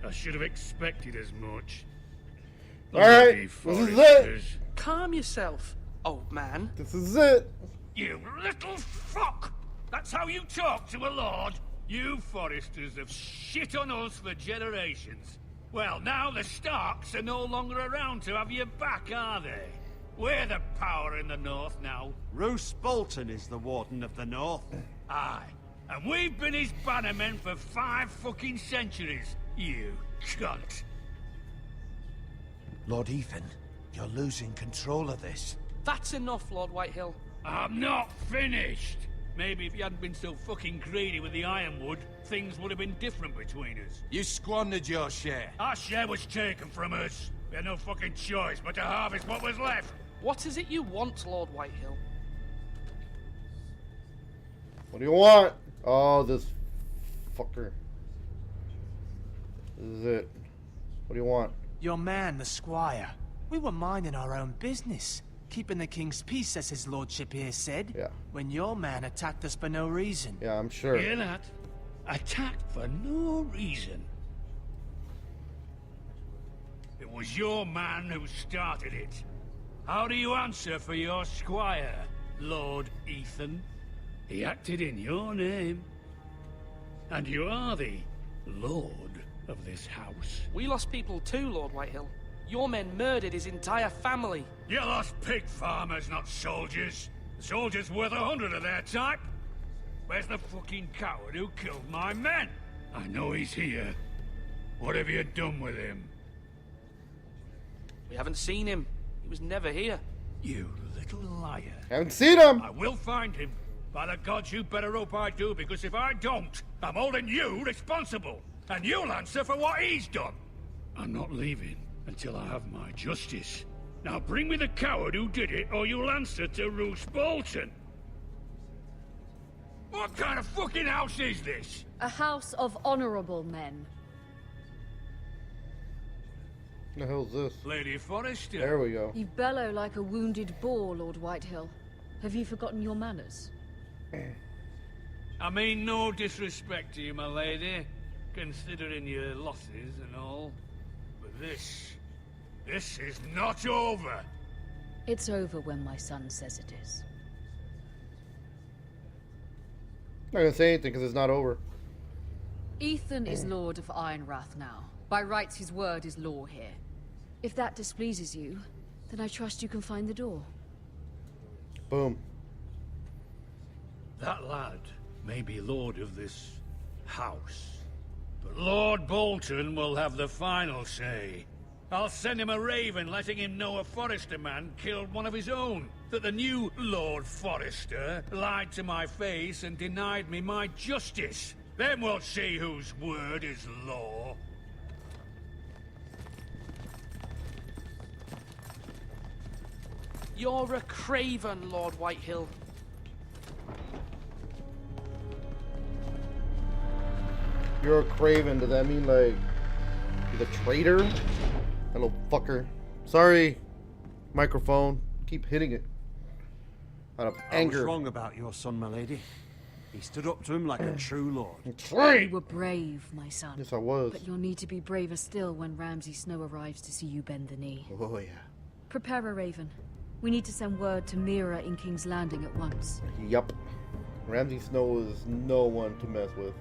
I should have expected as much. Alright, this is it! Calm yourself, old man. This is it! You little fuck! That's how you talk to a lord? You Forresters have shit on us for generations. Well, now the Starks are no longer around to have your back, are they? We're the power in the north now. Roose Bolton is the Warden of the North. Aye. And we've been his bannermen for 5 fucking centuries. You cunt. Lord Ethan, you're losing control of this. That's enough, Lord Whitehill. I'm not finished. Maybe if you hadn't been so fucking greedy with the ironwood, things would have been different between us. You squandered your share. Our share was taken from us. We had no fucking choice but to harvest what was left. What is it you want, Lord Whitehill? What do you want? Oh, this fucker. This is it. What do you want? Your man, the squire. We were minding our own business. Keeping the king's peace, as his lordship here said. Yeah. When your man attacked us for no reason. Yeah, I'm sure. Hear that? Attacked for no reason. It was your man who started it. How do you answer for your squire, Lord Ethan? He acted in your name. And you are the lord of this house. We lost people too, Lord Whitehill. Your men murdered his entire family. You lost pig farmers, not soldiers. The soldiers worth 100 of their type. Where's the fucking coward who killed my men? I know he's here. What have you done with him? We haven't seen him. He was never here. You little liar. Haven't seen him. I will find him. By the gods, you better hope I do, because if I don't, I'm holding you responsible. And you'll answer for what he's done. I'm not leaving until I have my justice. Now bring me the coward who did it, or you'll answer to Roose Bolton. What kind of fucking house is this? A house of honorable men. What the hell is this? Lady Forrester. There we go. You bellow like a wounded boar, Lord Whitehill. Have you forgotten your manners? I mean no disrespect to you, my lady, considering your losses and all. But this is not over. It's over when my son says it is. I'm not gonna say anything because it's not over. Ethan is Lord of Ironrath now. By rights, his word is law here. If that displeases you, then I trust you can find the door. Boom. That lad may be lord of this house, but Lord Bolton will have the final say. I'll send him a raven letting him know a Forrester man killed one of his own. That the new Lord Forrester lied to my face and denied me my justice. Then we'll see whose word is law. You're a craven, Lord Whitehill. You're a craven. Does that mean like he's a traitor? That little fucker. Sorry, microphone. Keep hitting it. Out of anger. I was wrong about your son, my lady. He stood up to him like a true lord. You were brave, my son. Yes, I was. But you'll need to be braver still when Ramsay Snow arrives to see you bend the knee. Oh, yeah. Prepare a raven. We need to send word to Mira in King's Landing at once. Yup. Ramsay Snow is no one to mess with.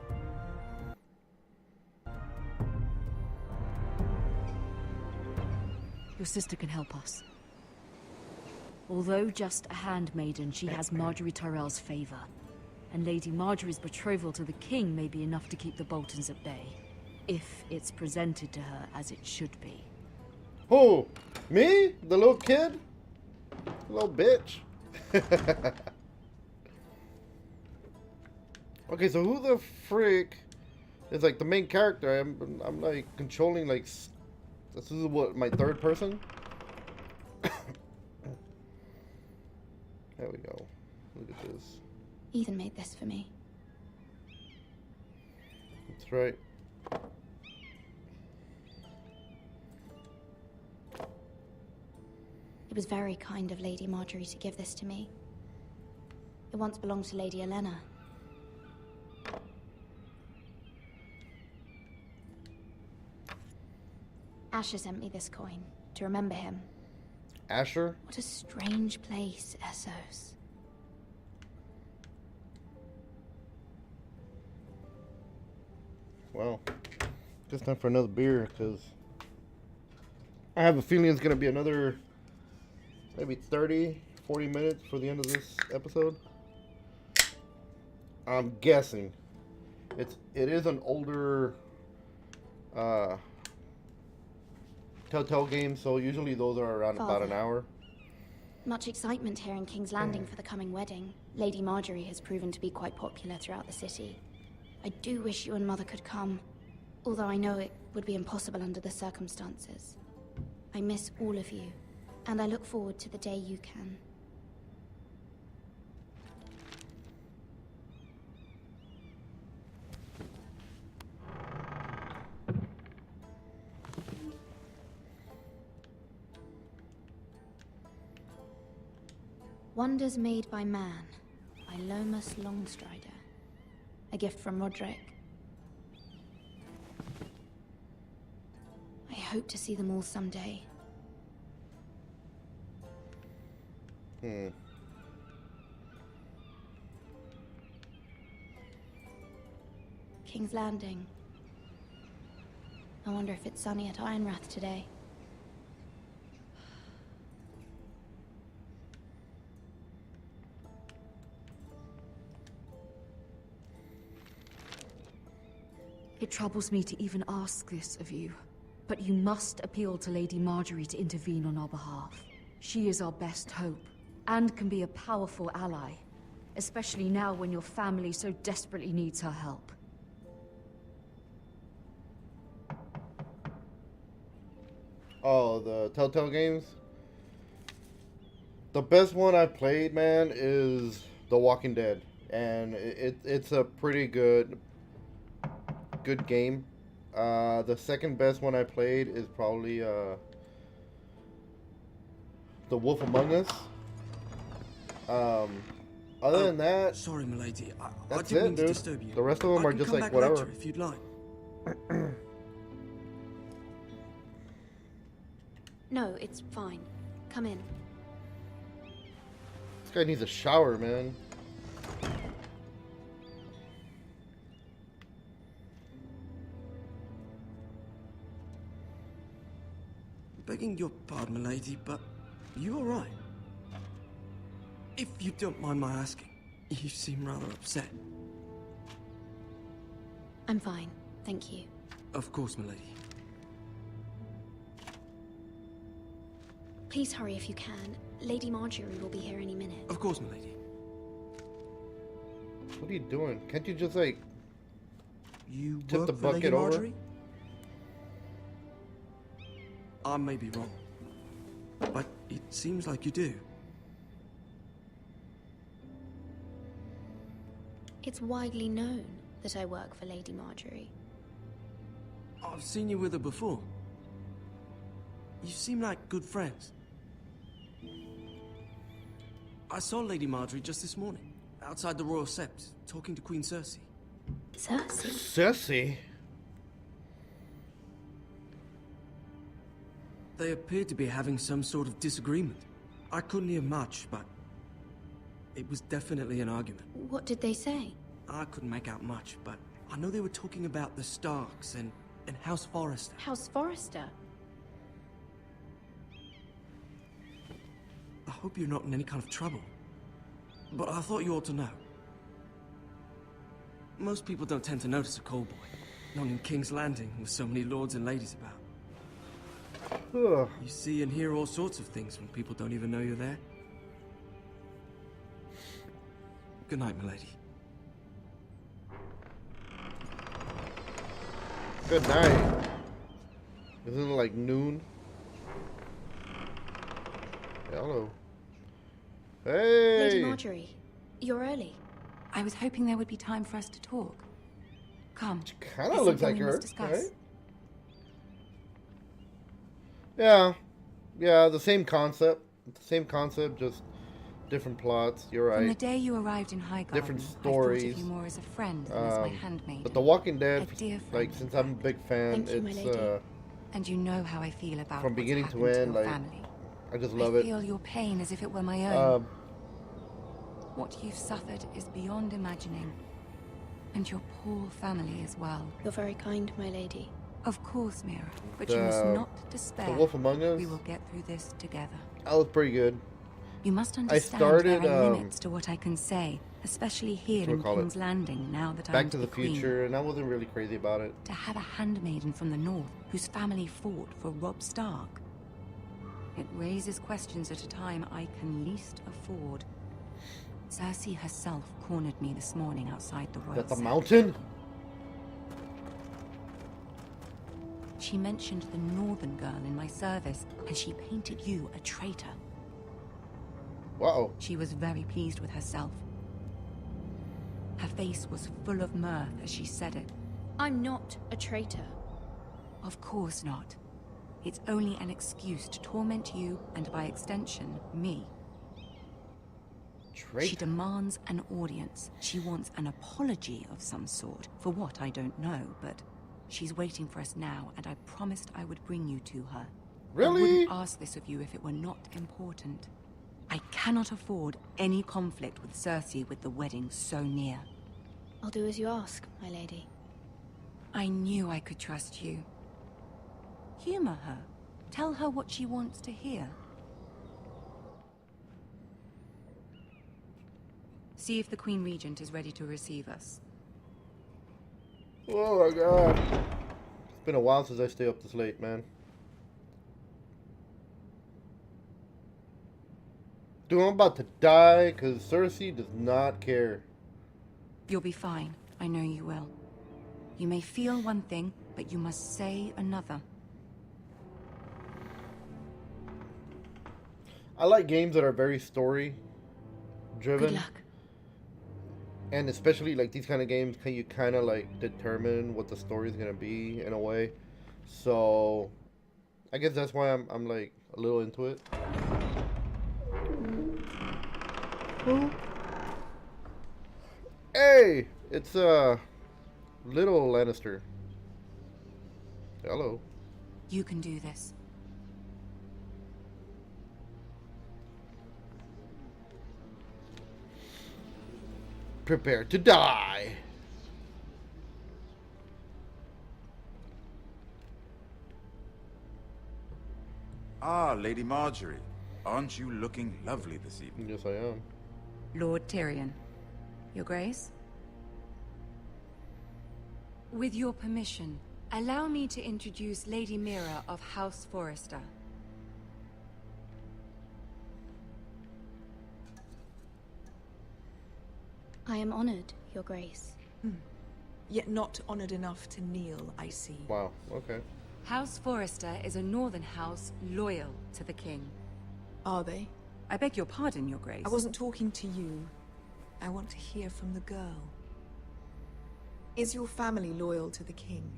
Your sister can help us. Although just a handmaiden, she has Marjorie Tyrell's favor. And Lady Marjorie's betrothal to the king may be enough to keep the Boltons at bay. If it's presented to her as it should be. Who? Me? The little kid? Little bitch. Okay, so who the frick is like the main character? I'm like controlling like this is what, my third person? There we go. Look at this. Ethan made this for me. That's right. It was very kind of Lady Marjorie to give this to me. It once belonged to Lady Elena. Asher sent me this coin to remember him. Asher? What a strange place, Essos. Well, just time for another beer because I have a feeling it's gonna be another maybe 30, 40 minutes for the end of this episode. I'm guessing. It is an older Telltale game, so usually those are around about an hour. Much excitement here in King's Landing for the coming wedding. Lady Marjorie has proven to be quite popular throughout the city. I do wish you and Mother could come, although I know it would be impossible under the circumstances. I miss all of you, and I look forward to the day you can. Wonders Made by Man, by Lomas Longstrider. A gift from Roderick. I hope to see them all someday. King's Landing. I wonder if it's sunny at Ironrath today. It troubles me to even ask this of you, but you must appeal to Lady Marjorie to intervene on our behalf. She is our best hope, and can be a powerful ally, especially now when your family so desperately needs her help. Oh, the Telltale games? The best one I played, man, is The Walking Dead, and it's a pretty good game. The second best one I played is probably The Wolf Among Us. Other than that, sorry, milady. That's I didn't it, mean to dude. disturb you. The rest of them I are can just come like back later whatever. if you'd like. No, it's fine. Come in. This guy needs a shower, man. Begging your pardon, milady, but you all right? If you don't mind my asking, you seem rather upset. I'm fine, thank you. Of course, milady. Please hurry if you can. Lady Marjorie will be here any minute. Of course, milady. What are you doing? Can't you just like You tip work the for Lady bucket over? Marjorie? I may be wrong, but it seems like you do. It's widely known that I work for Lady Marjorie. I've seen you with her before. You seem like good friends. I saw Lady Marjorie just this morning, outside the Royal Sept, talking to Queen Cersei. Cersei? Cersei? They appeared to be having some sort of disagreement. I couldn't hear much, but it was definitely an argument. What did they say? I couldn't make out much, but I know they were talking about the Starks and House Forrester. House Forrester? I hope you're not in any kind of trouble, but I thought you ought to know. Most people don't tend to notice a callboy, not in King's Landing with so many lords and ladies about. Ugh. You see and hear all sorts of things when people don't even know you're there. Good night, milady. Good night. Isn't it like noon? Hello. Hey! Lady Marjorie, you're early. I was hoping there would be time for us to talk. Come. Kind There's of looks something like we her, must discuss. right? Yeah, the same concept. Just different plots. You're right. From the day you arrived in Highgarden, Different I thought stories. of you more as a friend than as my handmaid. But The Walking Dead, A dear friend, like, since I'm a big fan, Thank you, my it's lady. And you know how I feel about from what's beginning to happened end, your like, family. I just love I it. feel your pain as if it were my own. Um, What you've suffered is beyond imagining. And your poor family as well. You're very kind, my lady. Of course, Mira, but you must not despair. The Wolf Among Us. We will get through this together. That was pretty good. You must understand started, there are limits to what I can say, especially here in King's Landing, now that Back I'm to the Future, and I wasn't really crazy about it. To have a handmaiden from the north whose family fought for Robb Stark. It raises questions at a time I can least afford. Cersei herself cornered me this morning outside the royal. At the mountain? She mentioned the northern girl in my service, and she painted you a traitor. Wow. She was very pleased with herself. Her face was full of mirth as she said it. I'm not a traitor. Of course not. It's only an excuse to torment you, and by extension, me. Traitor. She demands an audience. She wants an apology of some sort. For what, I don't know, but she's waiting for us now, and I promised I would bring you to her. Really? I wouldn't ask this of you if it were not important. I cannot afford any conflict with Cersei with the wedding so near. I'll do as you ask, my lady. I knew I could trust you. Humor her. Tell her what she wants to hear. See if the Queen Regent is ready to receive us. Oh my god. It's been a while since I stay up this late, man. Dude, I'm about to die because Cersei does not care. You'll be fine. I know you will. You may feel one thing, but you must say another. I like games that are very story driven. Good luck. And especially like these kind of games, can you kind of like determine what the story is gonna be in a way. So I guess that's why I'm like a little into it. Hey, it's little Lannister. Hello. You can do this. Prepare to die. Ah, Lady Marjorie. Aren't you looking lovely this evening? Yes, I am. Lord Tyrion. Your Grace? With your permission, allow me to introduce Lady Mira of House Forrester. I am honored, Your Grace. Yet not honored enough to kneel, I see. Wow, okay. House Forrester is a northern house loyal to the king. Are they? I beg your pardon, Your Grace. I wasn't talking to you. I want to hear from the girl. Is your family loyal to the king?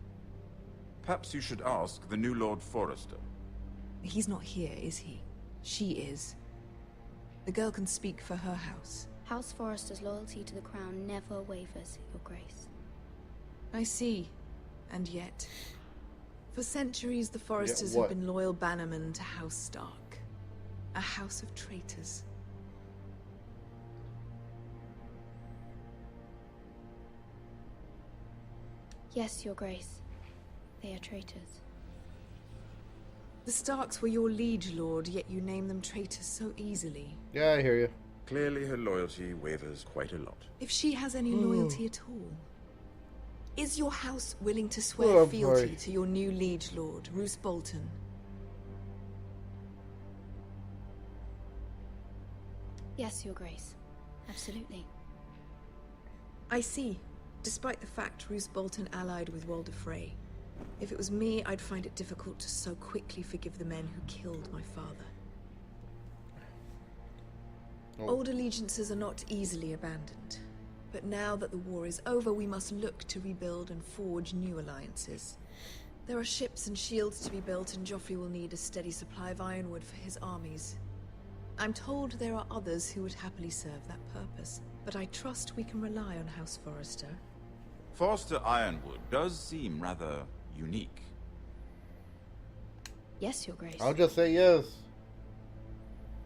Perhaps you should ask the new Lord Forrester. He's not here, is he? She is. The girl can speak for her house. House Forrester's loyalty to the crown never wavers, Your Grace. I see. And yet, for centuries the Forresters Yeah, have been loyal bannermen to House Stark. A house of traitors. Yes, Your Grace. They are traitors. The Starks were your liege lord, yet you name them traitors so easily. Yeah, I hear you. Clearly her loyalty wavers quite a lot. If she has any loyalty at all, is your house willing to swear fealty to your new liege lord, Roose Bolton? Yes, Your Grace. Absolutely. I see. Despite the fact Roose Bolton allied with Walder Frey. If it was me, I'd find it difficult to so quickly forgive the men who killed my father. Old allegiances are not easily abandoned. But now that the war is over, we must look to rebuild and forge new alliances. There are ships and shields to be built, and Joffrey will need a steady supply of ironwood for his armies. I'm told there are others who would happily serve that purpose, but I trust we can rely on House Forrester. Forster Ironwood does seem rather unique. Yes, Your Grace. I'll just say yes.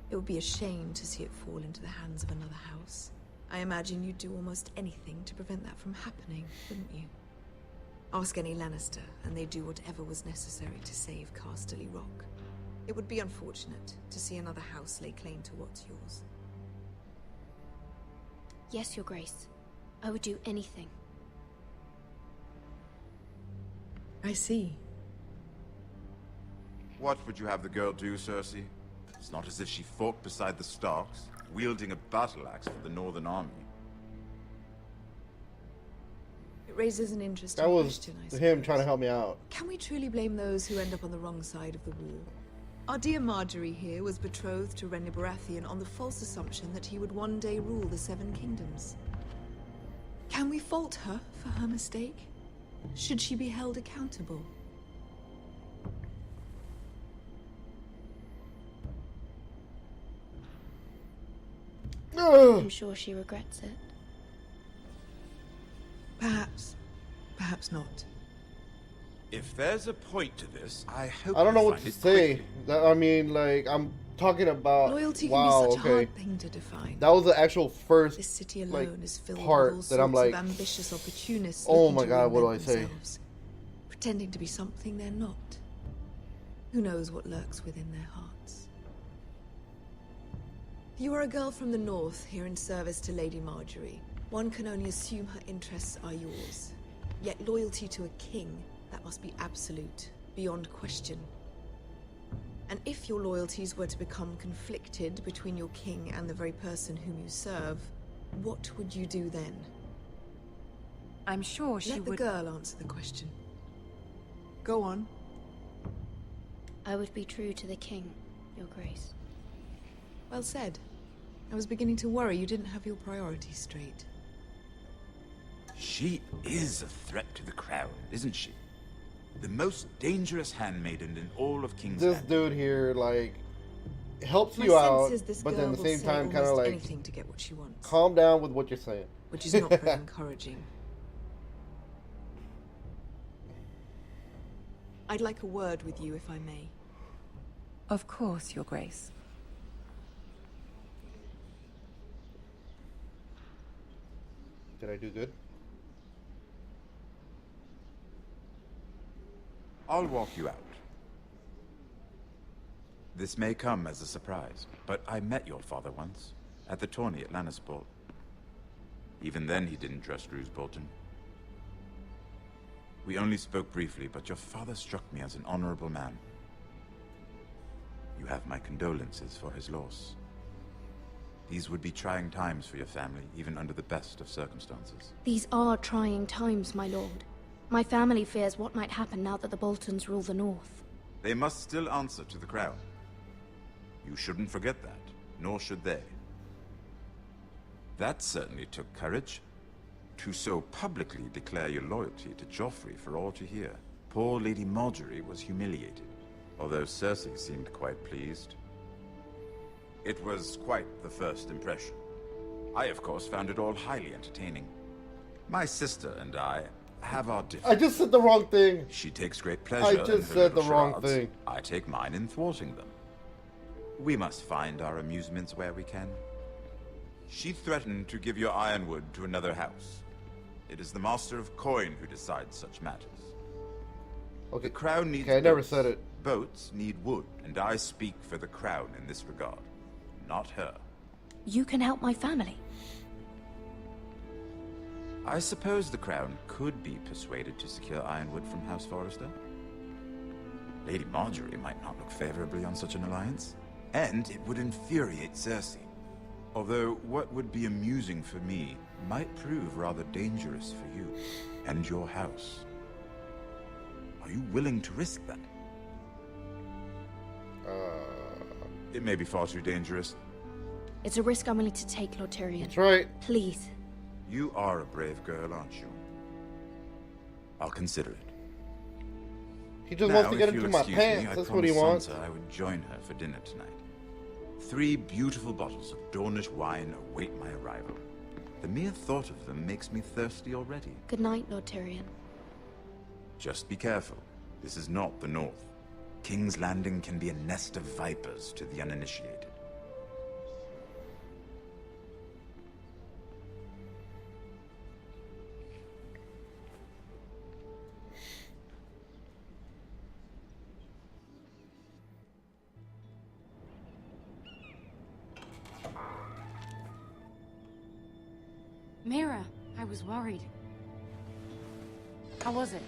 It would be a shame to see it fall into the hands of another house. I imagine you'd do almost anything to prevent that from happening, wouldn't you? Ask any Lannister, and they do whatever was necessary to save Casterly Rock. It would be unfortunate to see another house lay claim to what's yours. Yes, Your Grace. I would do anything. I see. What would you have the girl do, Cersei? It's not as if she fought beside the Starks, wielding a battle axe for the Northern Army. It raises an interesting That was question, I suppose. him trying to help me out. Can we truly blame those who end up on the wrong side of the war? Our dear Marjorie here was betrothed to Renly Baratheon on the false assumption that he would one day rule the Seven Kingdoms. Can we fault her for her mistake? Should she be held accountable? I'm sure she regrets it. Perhaps. Perhaps not. If there's a point to this, I hope I don't know you what find to it say. quickly. I mean, like, I'm talking about. Loyalty can wow, be such a okay. hard thing to define. That was the actual first This city like, alone is filled part with all that I'm sorts like, of ambitious opportunists oh looking my to god, what do I reinvent say? themselves, pretending to be something they're not. Who knows what lurks within their hearts? You are a girl from the north, here in service to Lady Marjorie. One can only assume her interests are yours. Yet loyalty to a king, that must be absolute, beyond question. And if your loyalties were to become conflicted between your king and the very person whom you serve, what would you do then? I'm sure she Let would... the girl answer the question. Go on. I would be true to the king, Your Grace. Well said. I was beginning to worry you didn't have your priorities straight. She is a threat to the crown, isn't she? The most dangerous handmaiden in all of King's This Landing. dude here, like, helps My you out, sense is this but girl then at the will same say time, kind of almost like, anything to get what she wants. calm down with what you're saying. Which is not very encouraging. I'd like a word with you, if I may. Of course, Your Grace. Did I do good? I'll walk you out. This may come as a surprise, but I met your father once, at the tourney at Lannisport. Even then he didn't trust Roose Bolton. We only spoke briefly, but your father struck me as an honorable man. You have my condolences for his loss. These would be trying times for your family, even under the best of circumstances. These are trying times, my lord. My family fears what might happen now that the Boltons rule the North. They must still answer to the crown. You shouldn't forget that, nor should they. That certainly took courage. To so publicly declare your loyalty to Joffrey for all to hear. Poor Lady Marjorie was humiliated, although Cersei seemed quite pleased. It was quite the first impression. I, of course, found it all highly entertaining. My sister and I have our I differences. just said the wrong thing. She takes great pleasure I in just her said the little wrong charades. thing. I take mine in thwarting them. We must find our amusements where we can. She threatened to give your ironwood to another house. It is the Master of Coin who decides such matters. Okay. The crown needs Okay, I never boats. said it. Boats need wood, and I speak for the crown in this regard, not her. You can help my family. I suppose the crown could be persuaded to secure ironwood from House Forrester. Lady Marjorie might not look favorably on such an alliance, and it would infuriate Cersei. Although what would be amusing for me might prove rather dangerous for you and your house. Are you willing to risk that? It may be far too dangerous. It's a risk I'm willing to take, Lord Tyrion. That's right. Please. You are a brave girl, aren't you? I'll consider it. He just Now, wants to get if into you'll my excuse me, pants. I That's what he promised wants. Sansa I would join her for dinner tonight. 3 beautiful bottles of Dornish wine await my arrival. The mere thought of them makes me thirsty already. Good night, Lord Tyrion. Just be careful. This is not the North. King's Landing can be a nest of vipers to the uninitiated. Mira, I was worried. How was it?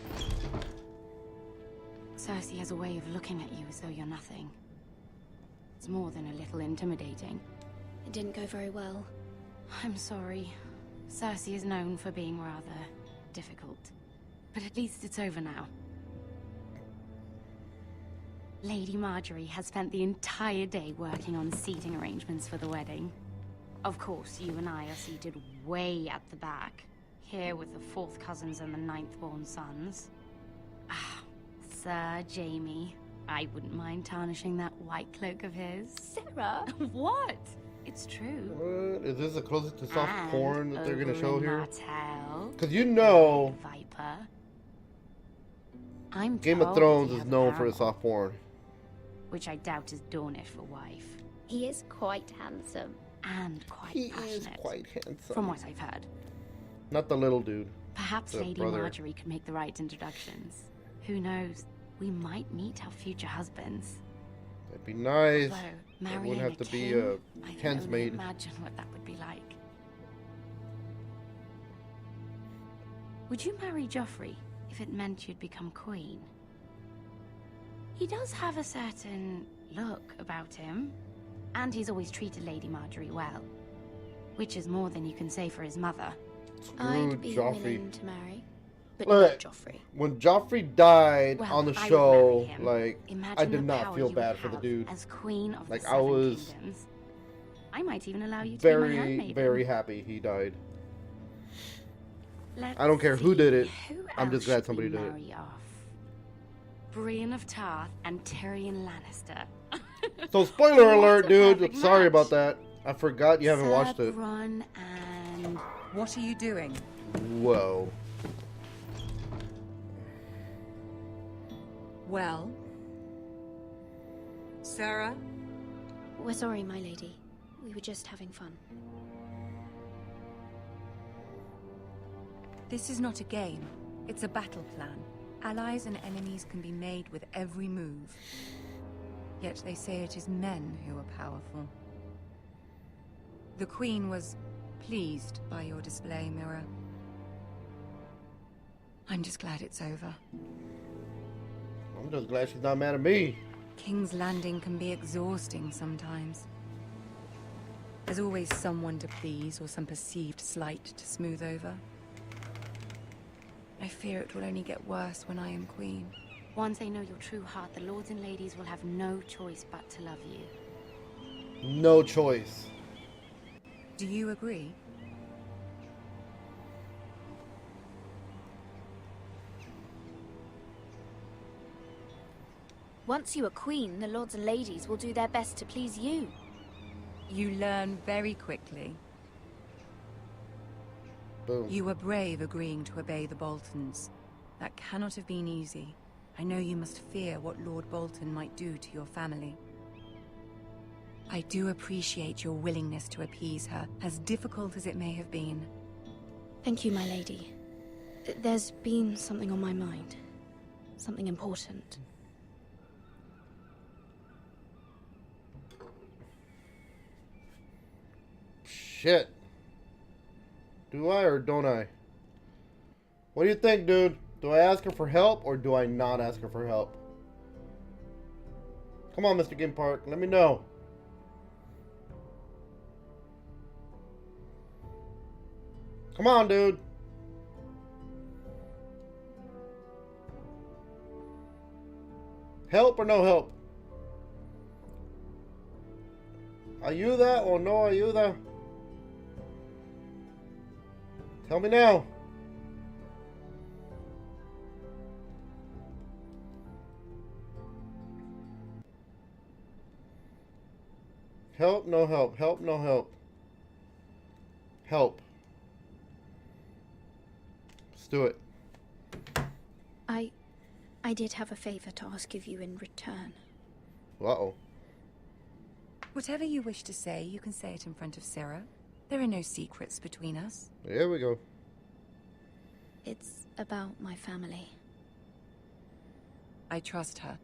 Cersei has a way of looking at you as though you're nothing. It's more than a little intimidating. It didn't go very well. I'm sorry. Cersei is known for being rather difficult. But at least it's over now. Lady Marjorie has spent the entire day working on seating arrangements for the wedding. Of course, you and I are seated way at the back, here with the 4th cousins and the 9th-born sons. Ah, Sir Jaime. I wouldn't mind tarnishing that white cloak of his. Sarah? What? It's true. What? Is this the closest to soft And porn that they're gonna show here? Martell, Because you know, Viper. I'm Game of told Thrones you is have a known for paramour, its soft porn. which I doubt is Dornish for wife. He is quite handsome. And quite He passionate. is quite handsome. From what I've heard. Not the little dude. Perhaps the Lady brother. Marjorie could make the right introductions. Who knows? We might meet our future husbands. That'd be nice. Although, It marrying wouldn't have a to be king, a I can only handsmaid. imagine what that would be like. Would you marry Joffrey if it meant you'd become queen? He does have a certain look about him, and he's always treated Lady Marjorie well, which is more than you can say for his mother. I'd be Joffrey. willing to marry, but Look, not Joffrey. when Joffrey died Well, on the I would show, marry him. like, Imagine I did the not power feel you bad would for the have dude. as queen of Like, the I Seven was Kingdoms. I might even allow you to be my very, handmaiden. very happy he died. Let's I don't care who did it. Who I'm else just glad should somebody we did it. marry off? Brienne of Tarth and Tyrion Lannister. So, spoiler What alert, a dude. perfect Sorry match. about that. I forgot you haven't watched Sir it. Bronn and... What are you doing? Whoa. Well? Sarah? We're sorry, my lady. We were just having fun. This is not a game. It's a battle plan. Allies and enemies can be made with every move. Yet they say it is men who are powerful. The Queen was pleased by your display, Mira. I'm just glad it's over. I'm just glad she's not mad at me. King's Landing can be exhausting sometimes. There's always someone to please or some perceived slight to smooth over. I fear it will only get worse when I am queen. Once they know your true heart, the lords and ladies will have no choice but to love you. No choice. Do you agree? Once you are queen, the lords and ladies will do their best to please you. You learn very quickly. Boom. You were brave agreeing to obey the Boltons. That cannot have been easy. I know you must fear what Lord Bolton might do to your family. I do appreciate your willingness to appease her, as difficult as it may have been. Thank you, my lady. There's been something on my mind. Something important. Shit. Do I or don't I? What do you think, dude? Do I ask her for help or do I not ask her for help? Come on, Mr. Game Park. Let me know. Come on, dude. Help or no help? Ayuda or no ayuda? Tell me now. Help, no help. Help, no help. Help. Let's do it. I did have a favor to ask of you in return. Uh-oh. Whatever you wish to say, you can say it in front of Sarah. There are no secrets between us. There we go. It's about my family. I trust her.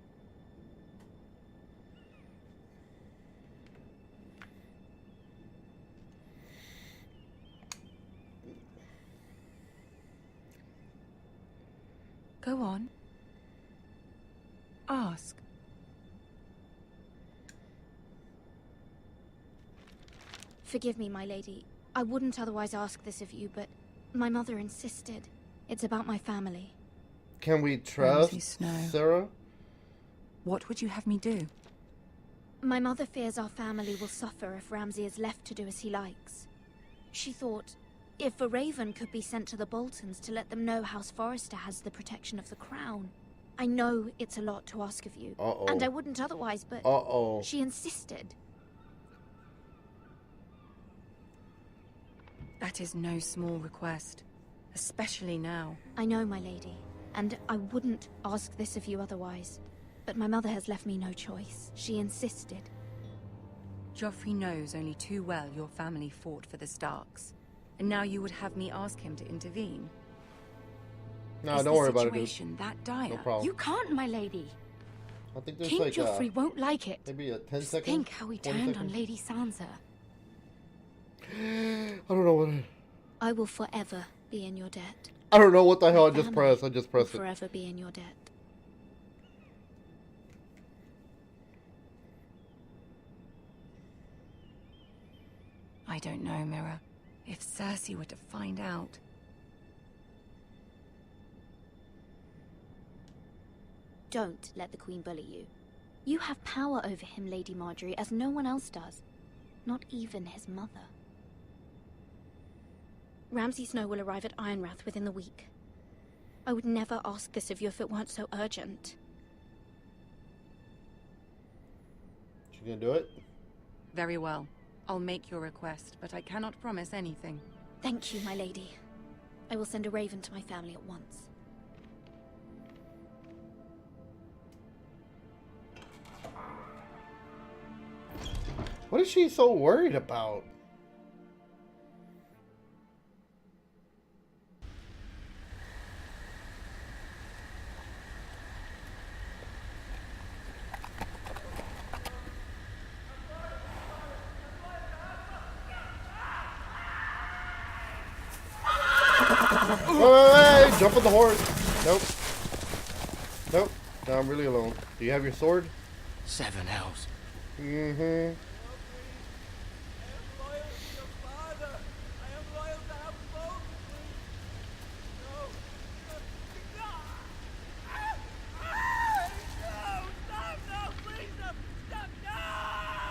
Go on. Ask. Forgive me, my lady. I wouldn't otherwise ask this of you, but my mother insisted. It's about my family. Can we trust Sarah? What would you have me do? My mother fears our family will suffer if Ramsay is left to do as he likes. She thought, if a raven could be sent to the Boltons to let them know House Forrester has the protection of the crown. I know it's a lot to ask of you, and I wouldn't otherwise, but she insisted. That is no small request, especially now. I know, my lady, and I wouldn't ask this of you otherwise. But my mother has left me no choice. She insisted. Joffrey knows only too well your family fought for the Starks. And now you would have me ask him to intervene? No, don't worry about it, dude. Is the situation that dire? No problem. You can't, my lady. I think there's King like Joffrey won't like it. maybe a 10 Just second. think how he turned on Lady Sansa. I don't know what. I will forever be in your debt. I don't know what the hell I just Family pressed. I just pressed will it. forever be in your debt. I don't know, Mira. If Cersei were to find out... Don't let the Queen bully you. You have power over him, Lady Marjorie, as no one else does. Not even his mother. Ramsay Snow will arrive at Ironrath within the week. I would never ask this of you if it weren't so urgent. You gonna do it? Very well. I'll make your request, but I cannot promise anything. Thank you, my lady. I will send a raven to my family at once. What is she so worried about? Hey, jump on the horse. Nope. Nope. No, I'm really alone. Do you have your sword? 7 elves. Mm-hmm.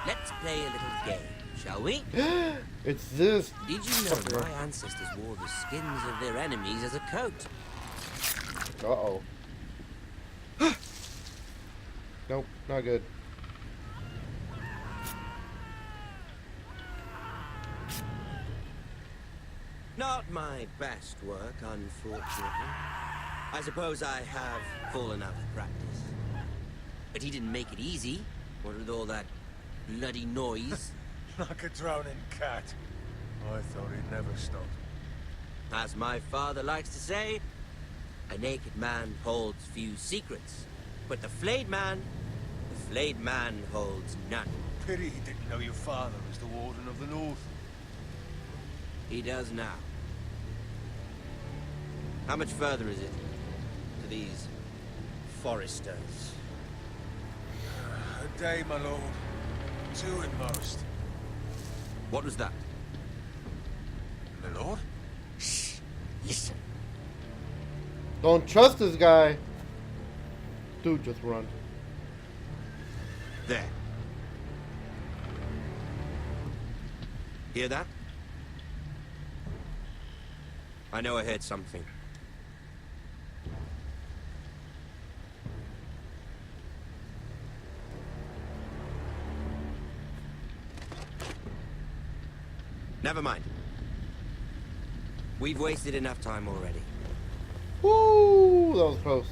Let's play a little game, shall we? It's this. Did you know my ancestors wore the skins of their enemies as a coat? Uh-oh. Nope, not good. Not my best work, unfortunately. I suppose I have fallen out of practice. But he didn't make it easy, what with all that bloody noise. Like a drowning cat. I thought he'd never stop. As my father likes to say, a naked man holds few secrets. But the flayed man holds none. Pity he didn't know your father was the Warden of the North. He does now. How much further is it to these Foresters? A day, my lord. 2 at most. What was that? My lord? Shh. Listen. Don't trust this guy. Dude, just run. There. Hear that? I know I heard something. Never mind. We've wasted enough time already. Woo! That was close.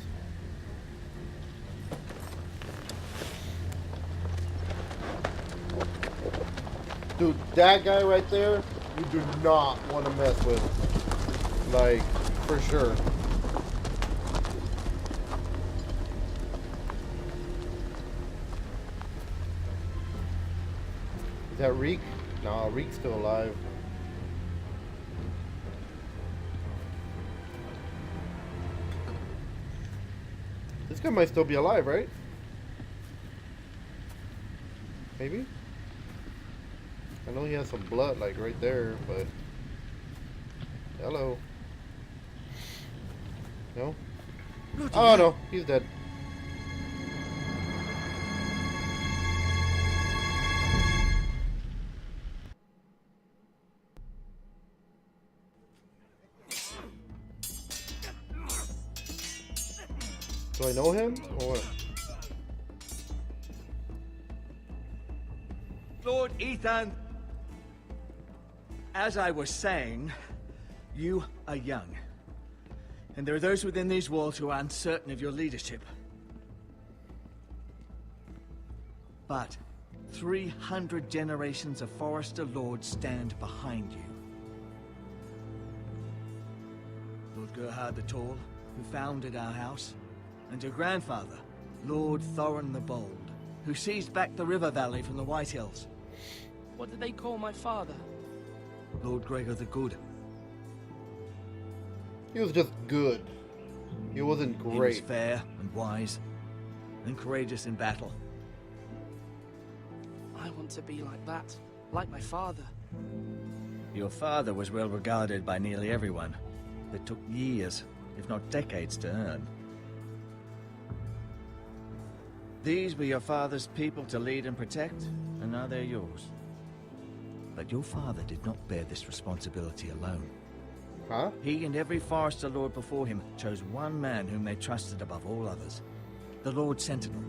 Dude, that guy right there, you do not want to mess with. Like, for sure. Is that Reek? No, Reek's still alive. guy might still be alive, right? Maybe? I know he has some blood, like, right there, but... Hello. No? Oh, no. He's dead. Do I know him, or what? Lord Ethan, as I was saying, you are young. And there are those within these walls who are uncertain of your leadership. But 300 generations of Forester Lords stand behind you. Lord Gerhard the Tall, who founded our house, and your grandfather, Lord Thorin the Bold, who seized back the river valley from the White Hills. What did they call my father? Lord Gregor the Good. He was just good. He wasn't great. He was fair and wise, and courageous in battle. I want to be like that, like my father. Your father was well regarded by nearly everyone. It took years, if not decades, to earn. These were your father's people to lead and protect, and now they're yours. But your father did not bear this responsibility alone. Huh? He and every Forester Lord before him chose one man whom they trusted above all others, the Lord Sentinel.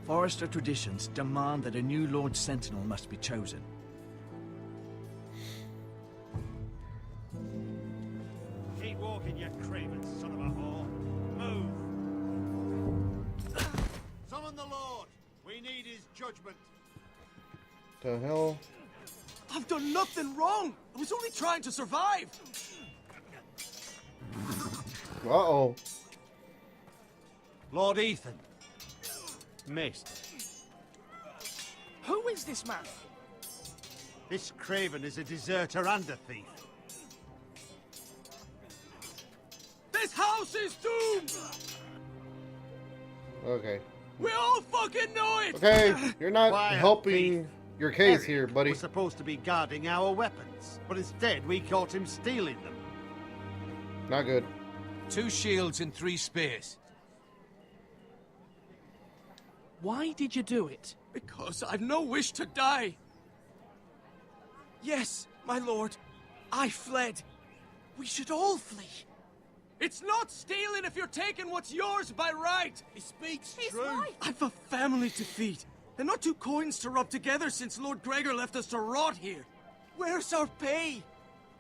Forester traditions demand that a new Lord Sentinel must be chosen. Keep walking, you craven son of a whore. Move. Summon the Lord. We need his judgment. The hell? I've done nothing wrong. I was only trying to survive. Uh-oh. Lord Ethan. Missed. Who is this man? This craven is a deserter and a thief. This house is doomed. Okay. We all fucking know it. Okay, you're not Quiet, helping thief. your case Eric here, buddy. was supposed to be guarding our weapons, but instead we caught him stealing them. Not good. 2 shields and 3 spears. Why did you do it? Because I've no wish to die. Yes, my lord, I fled. We should all flee. It's not stealing if you're taking what's yours by right. He speaks He's true. right. I've a family to feed, and not 2 coins to rub together since Lord Gregor left us to rot here. Where's our pay?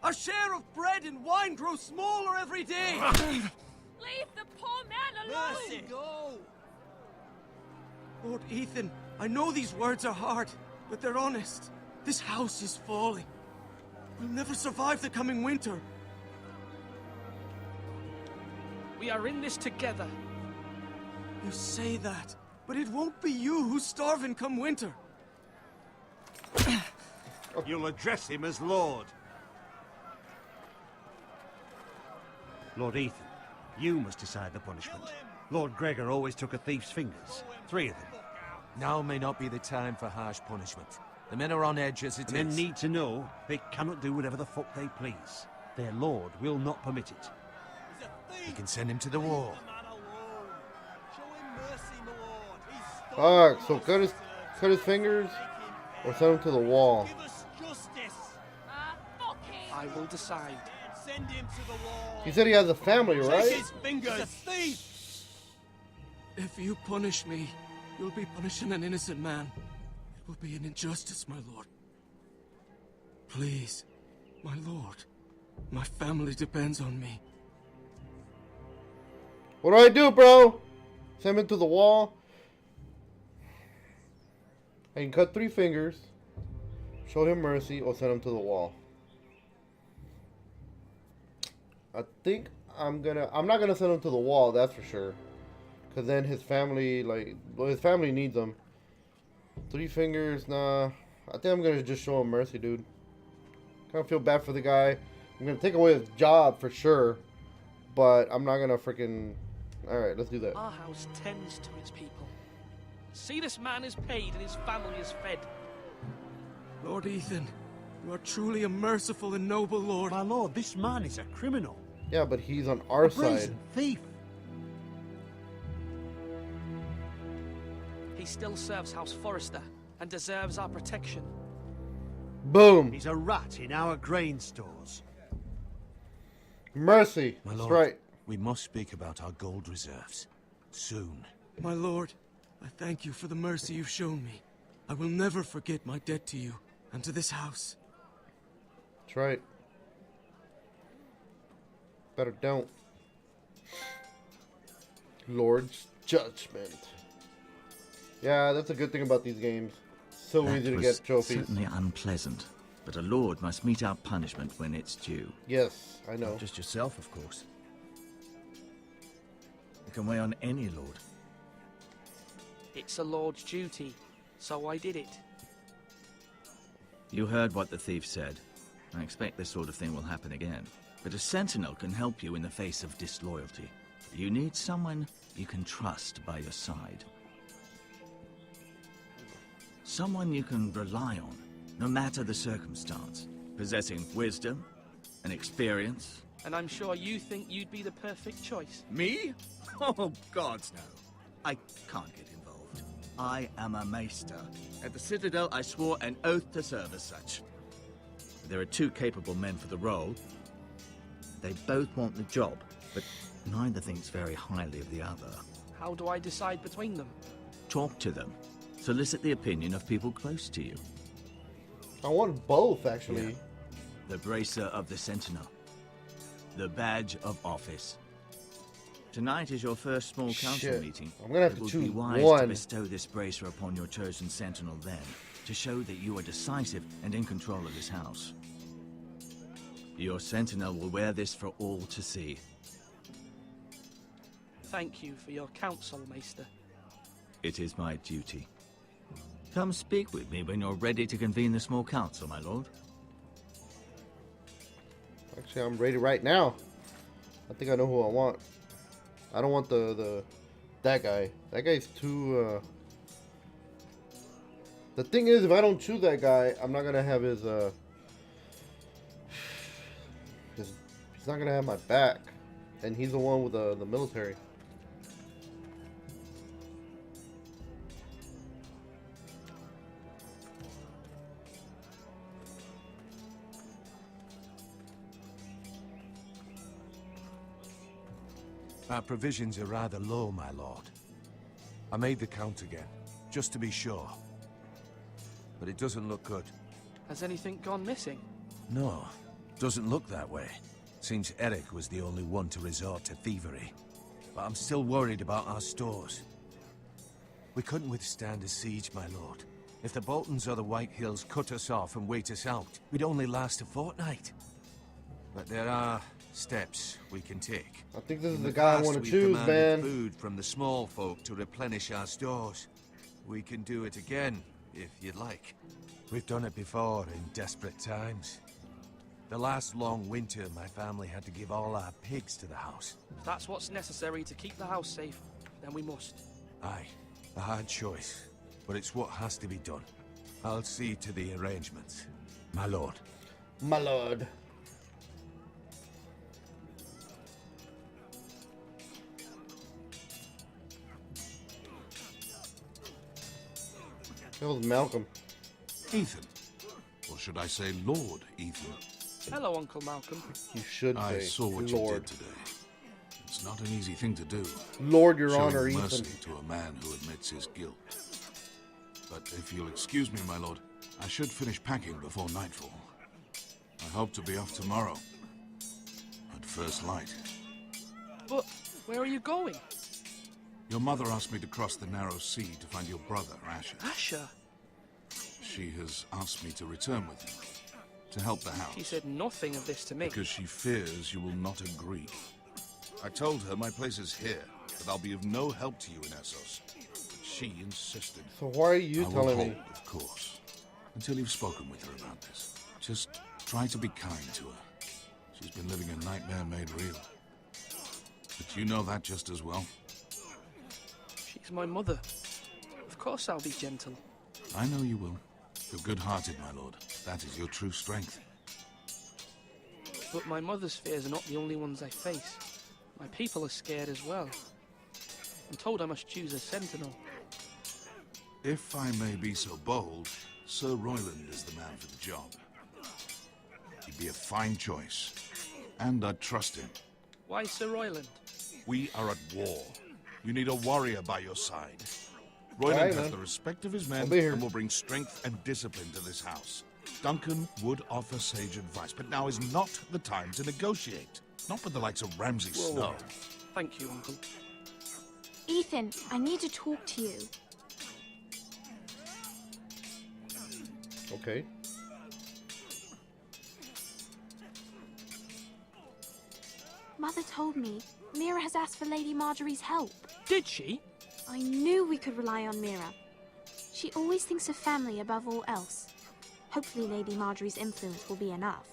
Our share of bread and wine grows smaller every day. Leave the poor man alone. Mercy, go. Lord Ethan, I know these words are hard, but they're honest. This house is falling. We'll never survive the coming winter. We are in this together. You say that, but it won't be you who's starving come winter. You'll address him as Lord. Lord Ethan, you must decide the punishment. Lord Gregor always took a thief's fingers. 3 of them. Now may not be the time for harsh punishment. The men are on edge as it is. Men need to know they cannot do whatever the fuck they please. Their lord will not permit it. You can send him to the wall. Fuck, so cut his fingers or send him to the wall. I will decide. Send him to the wall. He said he has a family, right? Take his fingers. He's a thief. If you punish me, you'll be punishing an innocent man. It will be an injustice, my lord. Please, my lord. My family depends on me. What do I do, bro? Send him to the wall. I can cut 3 fingers, show him mercy, or send him to the wall. I think I'm not gonna send him to the wall, that's for sure. Cause then his family, his family needs him. 3 fingers, nah. I think I'm gonna just show him mercy, dude. Kind of feel bad for the guy. I'm gonna take away his job for sure, but I'm not gonna freaking, Alright, let's do that. Our house tends to its people. See, this man is paid and his family is fed. Lord Ethan, you are truly a merciful and noble lord. My lord, this man is a criminal. Yeah, but he's on our A side. brazen thief. He still serves House Forrester and deserves our protection. Boom. He's a rat in our grain stores. Mercy. My That's lord, right. we must speak about our gold reserves. Soon. My lord, I thank you for the mercy you've shown me. I will never forget my debt to you and to this house. That's right. Better don't. Lord's Judgment. Yeah, that's a good thing about these games. So That easy to was get trophies. certainly unpleasant, but a lord must mete out punishment when it's due. Yes, I know. Not just yourself, of course. It can weigh on any lord. It's a lord's duty, so I did it. You heard what the thief said. I expect this sort of thing will happen again. But a sentinel can help you in the face of disloyalty. You need someone you can trust by your side. Someone you can rely on, no matter the circumstance. Possessing wisdom and experience. And I'm sure you think you'd be the perfect choice. Me? Oh, gods no. I can't get involved. I am a maester. At the Citadel, I swore an oath to serve as such. There are two capable men for the role. They both want the job, but neither thinks very highly of the other. How do I decide between them? Talk to them. Solicit the opinion of people close to you. I want both, actually. Yeah. The bracer of the Sentinel. The badge of office. Tonight is your first small council Shit. meeting. I'm gonna have It to would choose be wise one. to bestow this bracer upon your chosen Sentinel then, to show that you are decisive and in control of this house. Your Sentinel will wear this for all to see. Thank you for your counsel, Maester. It is my duty. Come speak with me when you're ready to convene the small council, my lord. Actually, I'm ready right now. I think I know who I want. I don't want that guy. That guy's too. The thing is, if I don't choose that guy, I'm not gonna have his. He's not gonna have my back, and he's the one with the military. Our provisions are rather low, my lord. I made the count again, just to be sure. But it doesn't look good. Has anything gone missing? No, doesn't look that way. Seems Eric was the only one to resort to thievery. But I'm still worried about our stores. We couldn't withstand a siege, my lord. If the Boltons or the White Hills cut us off and wait us out, we'd only last a fortnight. But there are steps we can take. I think this is In the guy I past, want to we've choose, demanded man. food from the small folk to replenish our stores. We can do it again, if you'd like. We've done it before in desperate times. The last long winter, my family had to give all our pigs to the house. If that's what's necessary to keep the house safe, then we must. Aye, a hard choice, but it's what has to be done. I'll see to the arrangements, my lord. My lord. That was Malcolm. Ethan. Or should I say Lord Ethan? Hello, Uncle Malcolm. You should I say saw what Lord. you did today. It's not an easy thing to do. Lord, Your Showing Honor, mercy Ethan. to a man who admits his guilt. But if you'll excuse me, my lord, I should finish packing before nightfall. I hope to be off tomorrow. At first light. But where are you going? Your mother asked me to cross the narrow sea to find your brother, Asher. Asher? She has asked me to return with you. To help the house. She said nothing of this to me. Because she fears you will not agree. I told her my place is here, that I'll be of no help to you in Essos. But she insisted. So why are you I will telling hold, me? of course. Until you've spoken with her about this. Just try to be kind to her. She's been living a nightmare made real. But you know that just as well. She's my mother. Of course I'll be gentle. I know you will. You're good-hearted, my lord. That is your true strength. But my mother's fears are not the only ones I face. My people are scared as well. I'm told I must choose a sentinel. If I may be so bold, Sir Royland is the man for the job. He'd be a fine choice, and I'd trust him. Why Sir Royland? We are at war. You need a warrior by your side. Royland has the respect of his men and will bring strength and discipline to this house. Duncan would offer sage advice, but now is not the time to negotiate. Not with the likes of Ramsay Snow. Thank you, Uncle. Ethan, I need to talk to you. Okay. Mother told me Mira has asked for Lady Marjorie's help. Did she? I knew we could rely on Mira. She always thinks of family above all else. Hopefully Lady Marjorie's influence will be enough.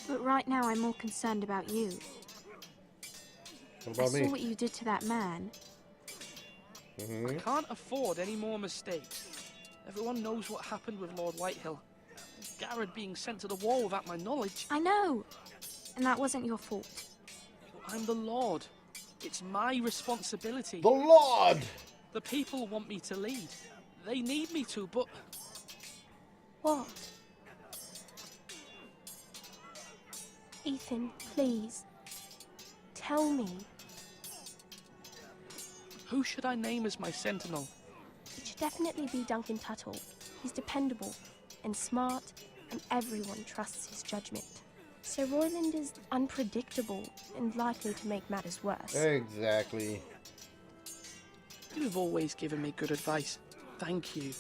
But right now I'm more concerned about you. What about me? I saw what you did to that man. I can't afford any more mistakes. Everyone knows what happened with Lord Whitehill. Garrett being sent to the wall without my knowledge. I know. And that wasn't your fault. I'm the Lord. It's my responsibility. The Lord! The people want me to lead. They need me to, but... What? Ethan, please. Tell me. Who should I name as my sentinel? It should definitely be Duncan Tuttle. He's dependable and smart, and everyone trusts his judgment. Sir Royland is unpredictable and likely to make matters worse. Exactly. You've always given me good advice. Thank you.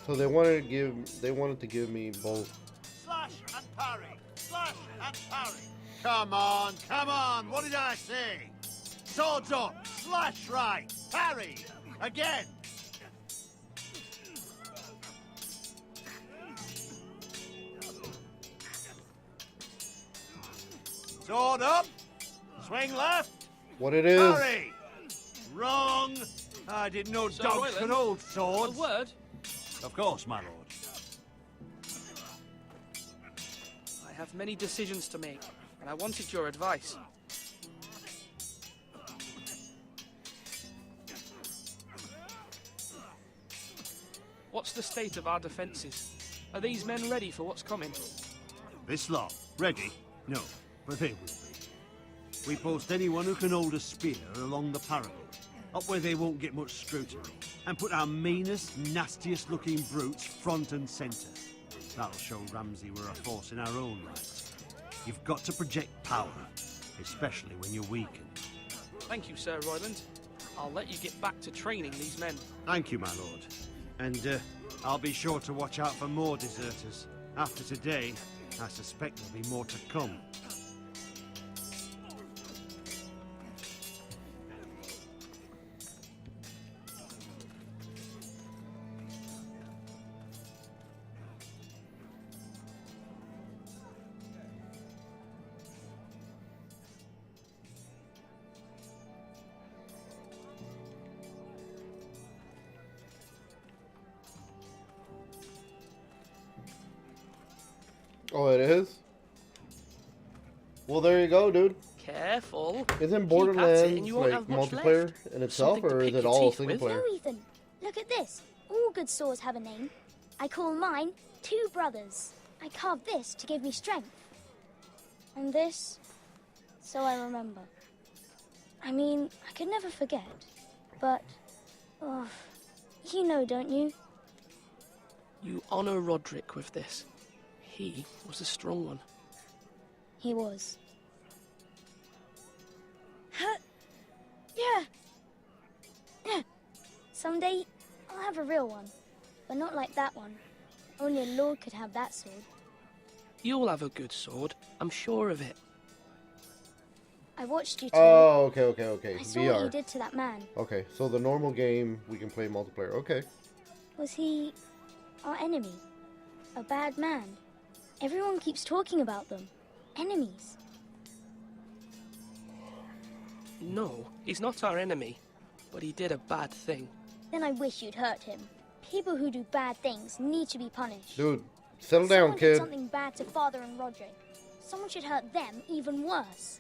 So they wanted to give me both. Slash and parry. Slash and parry. Come on, come on. What did I say? Swords up. Slash right. Parry. Again. Sword up. Swing left. What it is? Parry. Wrong. I didn't know Sir dogs Royland, could hold swords. A word? Of course, my lord. I have many decisions to make, and I wanted your advice. What's the state of our defences? Are these men ready for what's coming? This lot, ready? No, but they will be. We post anyone who can hold a spear along the parapet, up where they won't get much scrutiny, and put our meanest, nastiest looking brutes front and centre. That'll show Ramsay we're a force in our own right. You've got to project power, especially when you're weakened. Thank you, Sir Royland. I'll let you get back to training these men. Thank you, my lord. And I'll be sure to watch out for more deserters. After today, I suspect there'll be more to come. Oh, it is? Well, there you go, dude. Careful. Isn't Keep Borderlands at it and you won't like have much multiplayer left. in itself, Something to or is pick it your all teeth single with. player? No, Ethan. Look at this. All good swords have a name. I call mine Two Brothers. I carved this to give me strength. And this, so I remember. I mean, I could never forget. But, oh, you know, don't you? You honour Roderick with this. He was a strong one. He was. Huh. Yeah. Yeah. Someday, I'll have a real one. But not like that one. Only a lord could have that sword. You'll have a good sword. I'm sure of it. I watched you two. Oh, okay. I saw VR. what you did to that man. Okay, so the normal game, we can play multiplayer. Okay. Was he our enemy? A bad man? Everyone keeps talking about them. Enemies. No, he's not our enemy, but he did a bad thing. Then I wish you'd hurt him. People who do bad things need to be punished. Dude, settle down, Someone did kid. something bad to Father and Roderick. Someone should hurt them even worse.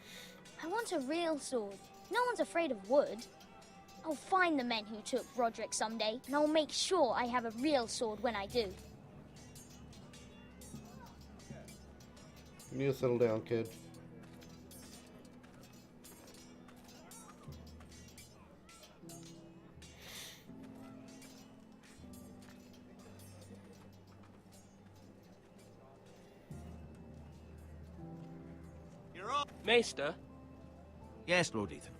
I want a real sword. No one's afraid of wood. I'll find the men who took Roderick someday, and I'll make sure I have a real sword when I do. You need to settle down, kid. Maester? Yes, Lord Ethan.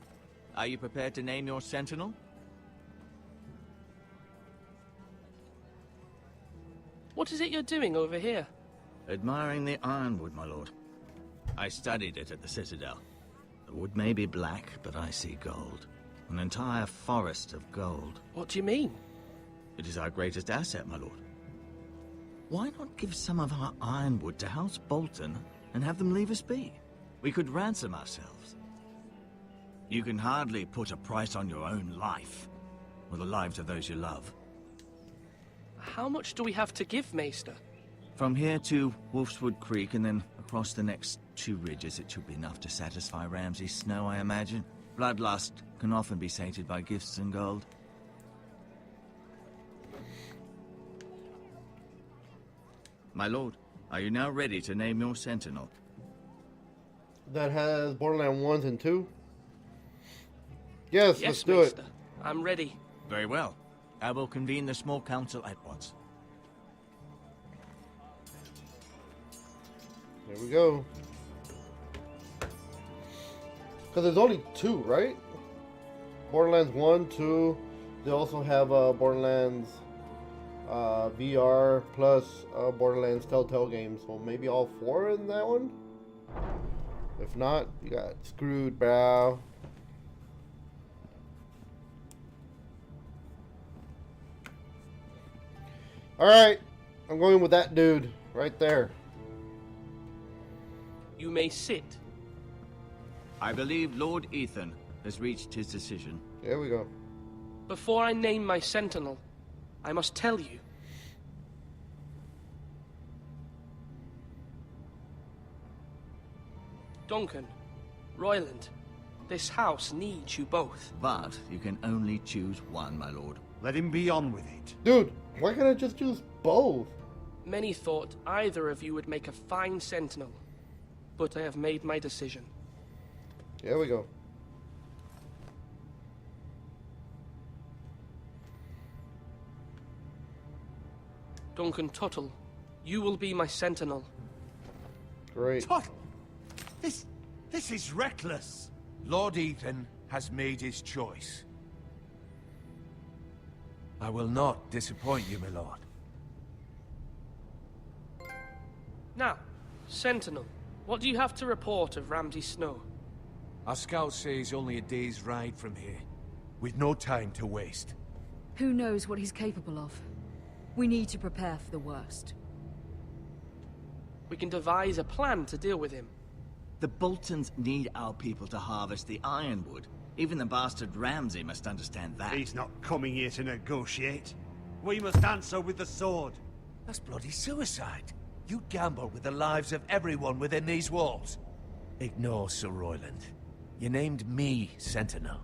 Are you prepared to name your sentinel? What is it you're doing over here? Admiring the ironwood, my lord. I studied it at the Citadel. The wood may be black, but I see gold. An entire forest of gold. What do you mean? It is our greatest asset, my lord. Why not give some of our ironwood to House Bolton and have them leave us be? We could ransom ourselves. You can hardly put a price on your own life, or the lives of those you love. How much do we have to give, Maester? From here to Wolfswood Creek and then across the next 2 ridges, it should be enough to satisfy Ramsay Snow, I imagine. Bloodlust can often be sated by gifts and gold. My lord, are you now ready to name your sentinel? That has Borderlands 1 and 2? Yes, let's do Maester. it. I'm ready. Very well. I will convene the small council at once. There we go. Because there's only 2, right? Borderlands 1, 2. They also have Borderlands VR plus Borderlands Telltale games. So maybe all 4 in that one? If not, you got screwed, bro. Alright, I'm going with that dude right there. You may sit. I believe Lord Ethan has reached his decision. There we go. Before I name my sentinel, I must tell you. Duncan, Royland, this house needs you both. But you can only choose one, my lord. Let him be on with it. Dude, why can't I just choose both? Many thought either of you would make a fine sentinel, but I have made my decision. There we go. Duncan Tuttle, you will be my sentinel. Great. Tuttle! This is reckless. Lord Ethan has made his choice. I will not disappoint you, my lord. Now, Sentinel, what do you have to report of Ramsay Snow? Our scouts say he's only a day's ride from here, with no time to waste. Who knows what he's capable of? We need to prepare for the worst. We can devise a plan to deal with him. The Boltons need our people to harvest the ironwood. Even the bastard Ramsay must understand that. He's not coming here to negotiate. We must answer with the sword. That's bloody suicide. You gamble with the lives of everyone within these walls. Ignore Sir Royland. You named me Sentinel.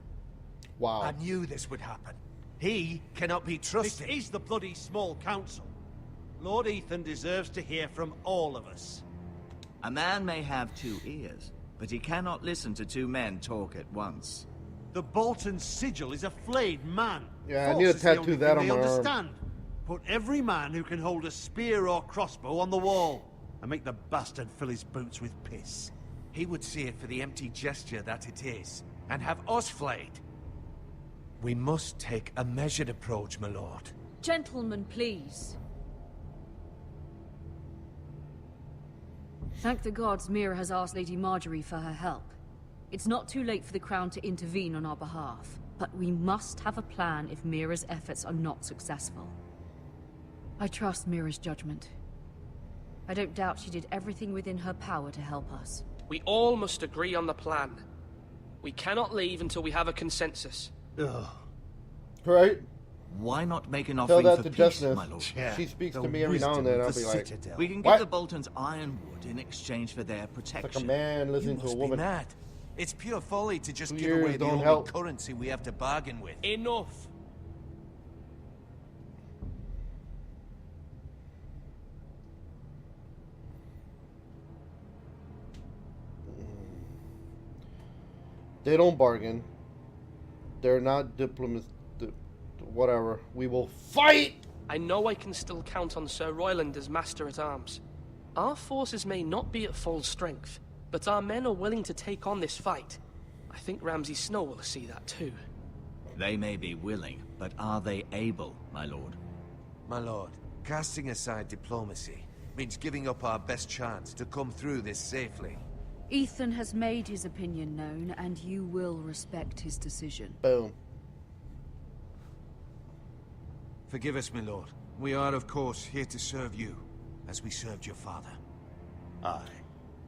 Wow. I knew this would happen. He cannot be trusted. This is the bloody small council. Lord Ethan deserves to hear from all of us. A man may have 2 ears, but he cannot listen to 2 men talk at once. The Bolton sigil is a flayed man. Yeah, I Force need to is the only tattoo that thing on they my arm. understand. Put every man who can hold a spear or crossbow on the wall, and make the bastard fill his boots with piss. He would see it for the empty gesture that it is, and have us flayed. We must take a measured approach, my lord. Gentlemen, please. Thank the gods Mira has asked Lady Marjorie for her help. It's not too late for the Crown to intervene on our behalf, but we must have a plan if Mira's efforts are not successful. I trust Mira's judgment. I don't doubt she did everything within her power to help us. We all must agree on the plan. We cannot leave until we have a consensus. Ugh. Right? Why not make an Tell offering that for to peace, Justice. my lord? She speaks to me every now and then. I'll be like, we can give what? the Boltons ironwood in exchange for their protection. Like a man listening to a woman. Mad. It's pure folly to just 2 give years away the don't only help. currency we have to bargain with. Enough. They don't bargain. They're not diplomats. Whatever. We will fight! I know I can still count on Sir Royland as Master at Arms. Our forces may not be at full strength, but our men are willing to take on this fight. I think Ramsay Snow will see that too. They may be willing, but are they able, my lord? My lord, casting aside diplomacy means giving up our best chance to come through this safely. Ethan has made his opinion known, and you will respect his decision. Boom. Forgive us, my lord. We are, of course, here to serve you, as we served your father. Aye.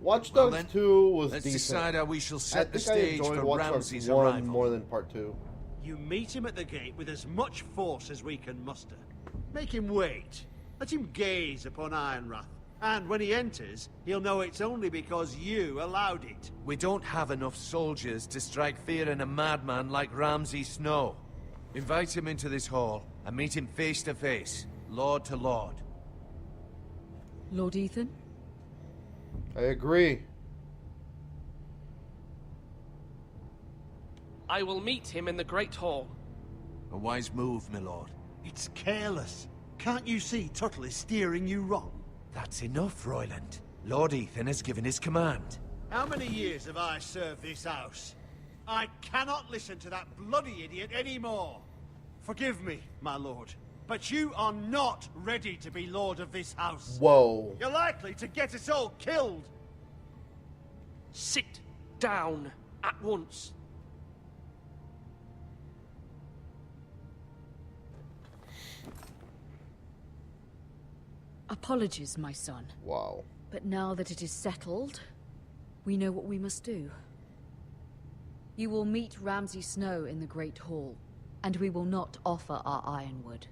Watch Dogs 2 was let's decent. decide how we shall set the I stage enjoyed for Watch Dogs Ramsay's 1 arrival. more than Part 2. You meet him at the gate with as much force as we can muster. Make him wait. Let him gaze upon Ironrath. And when he enters, he'll know it's only because you allowed it. We don't have enough soldiers to strike fear in a madman like Ramsay Snow. Invite him into this hall and meet him face to face, lord to lord. Lord Ethan? I agree. I will meet him in the Great Hall. A wise move, my lord. It's careless. Can't you see Tuttle is steering you wrong? That's enough, Royland. Lord Ethan has given his command. How many years have I served this house? I cannot listen to that bloody idiot anymore. Forgive me, my lord, but you are not ready to be lord of this house. Whoa. You're likely to get us all killed. Sit down at once. Apologies, my son. Wow. But now that it is settled, we know what we must do. You will meet Ramsay Snow in the Great Hall, and we will not offer our ironwood.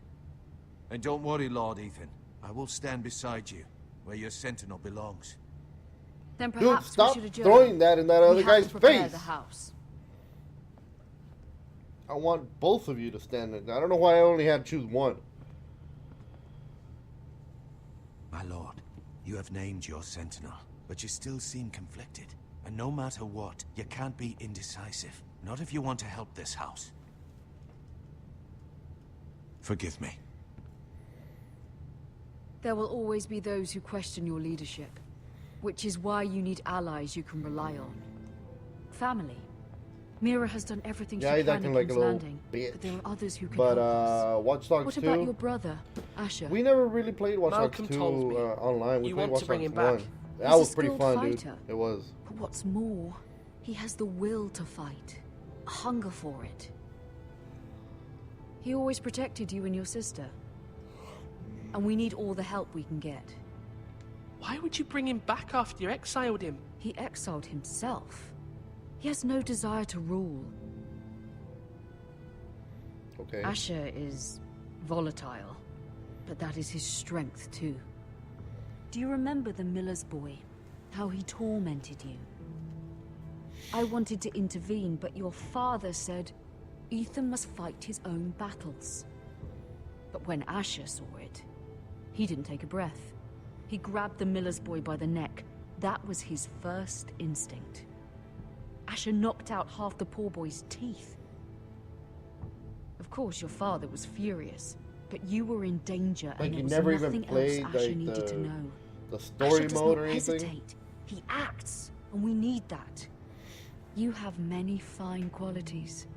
And don't worry, Lord Ethan. I will stand beside you, where your sentinel belongs. Then Dude, perhaps stop we should adjourn. throwing that in that We other have guy's to prepare face. the house. I want both of you to stand there. I don't know why I only had to choose one. My lord, you have named your sentinel, but you still seem conflicted. And no matter what, you can't be indecisive. Not if you want to help this house. Forgive me. There will always be those who question your leadership, which is why you need allies you can rely on. Family. Mira has done everything Yeah, she he's can acting in like a King's little Landing, bitch. but there are others who can But help us. Watch Dogs What 2. about your brother, Asher? We never really played Watch Dogs Malcolm 2 told me online. We you played want Watch to bring Dogs him back. 1. That He's a was pretty skilled fun, fighter. dude. It was. But what's more, he has the will to fight, a hunger for it. He always protected you and your sister. And we need all the help we can get. Why would you bring him back after you exiled him? He exiled himself. He has no desire to rule. Okay. Asher is volatile, but that is his strength too. Do you remember the miller's boy? How he tormented you? I wanted to intervene, but your father said Ethan must fight his own battles. But when Asher saw it, he didn't take a breath. He grabbed the miller's boy by the neck. That was his first instinct. Asher knocked out half the poor boy's teeth. Of course, your father was furious, but you were in danger, Like, and you there was never nothing even played, else Asher like, needed to know. the story Asher does mode not or anything? hesitate. He acts, and we need that. You have many fine qualities,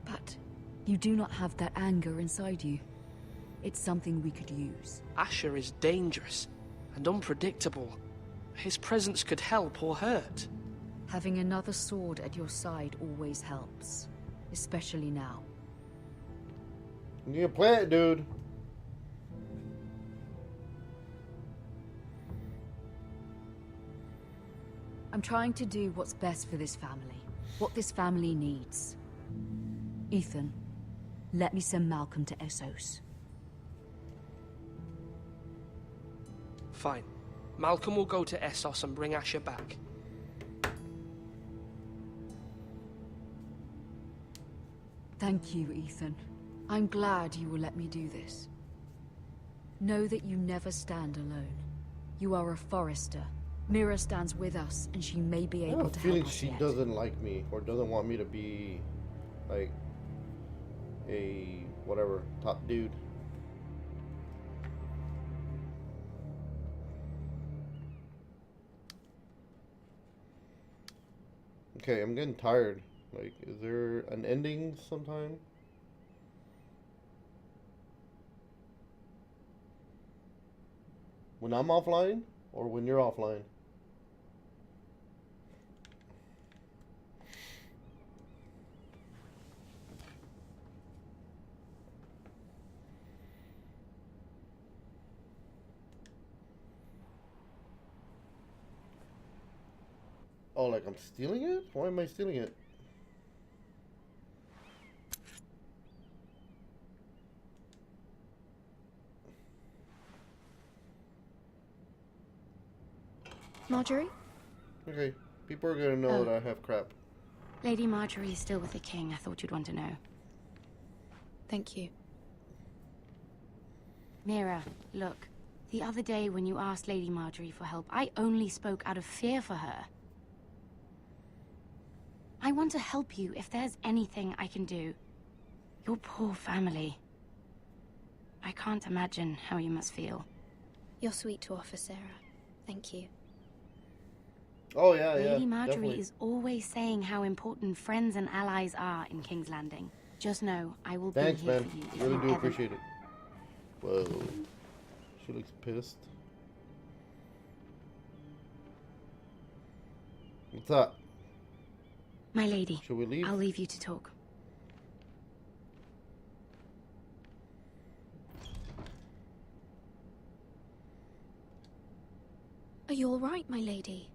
but you do not have that anger inside you. It's something we could use. Asher is dangerous and unpredictable. His presence could help or hurt. Having another sword at your side always helps, especially now. You can play it, dude. I'm trying to do what's best for this family. What this family needs. Ethan, let me send Malcolm to Essos. Fine. Malcolm will go to Essos and bring Asher back. Thank you, Ethan. I'm glad you will let me do this. Know that you never stand alone. You are a Forrester. Mira stands with us, and she may be I able have to a feeling help us she yet. doesn't like me, or doesn't want me to be, like, a, whatever, top dude. Okay, I'm getting tired. Like, is there an ending sometime? When I'm offline, or when you're offline? Oh, like I'm stealing it? Why am I stealing it? Marjorie? Okay, people are gonna know Oh. that I have crap. Lady Marjorie is still with the king. I thought you'd want to know. Thank you. Mira, look. The other day when you asked Lady Marjorie for help, I only spoke out of fear for her. I want to help you if there's anything I can do. Your poor family. I can't imagine how you must feel. You're sweet to offer, Sarah. Thank you. Oh, yeah, Lady yeah, Marjorie definitely. is always saying how important friends and allies are in King's Landing. Just know, I will Thanks, be here man. for you if Really you do ever... appreciate it. Whoa. She looks pissed. What's up? My lady, Should we leave? I'll leave you to talk. Are you all right, my lady?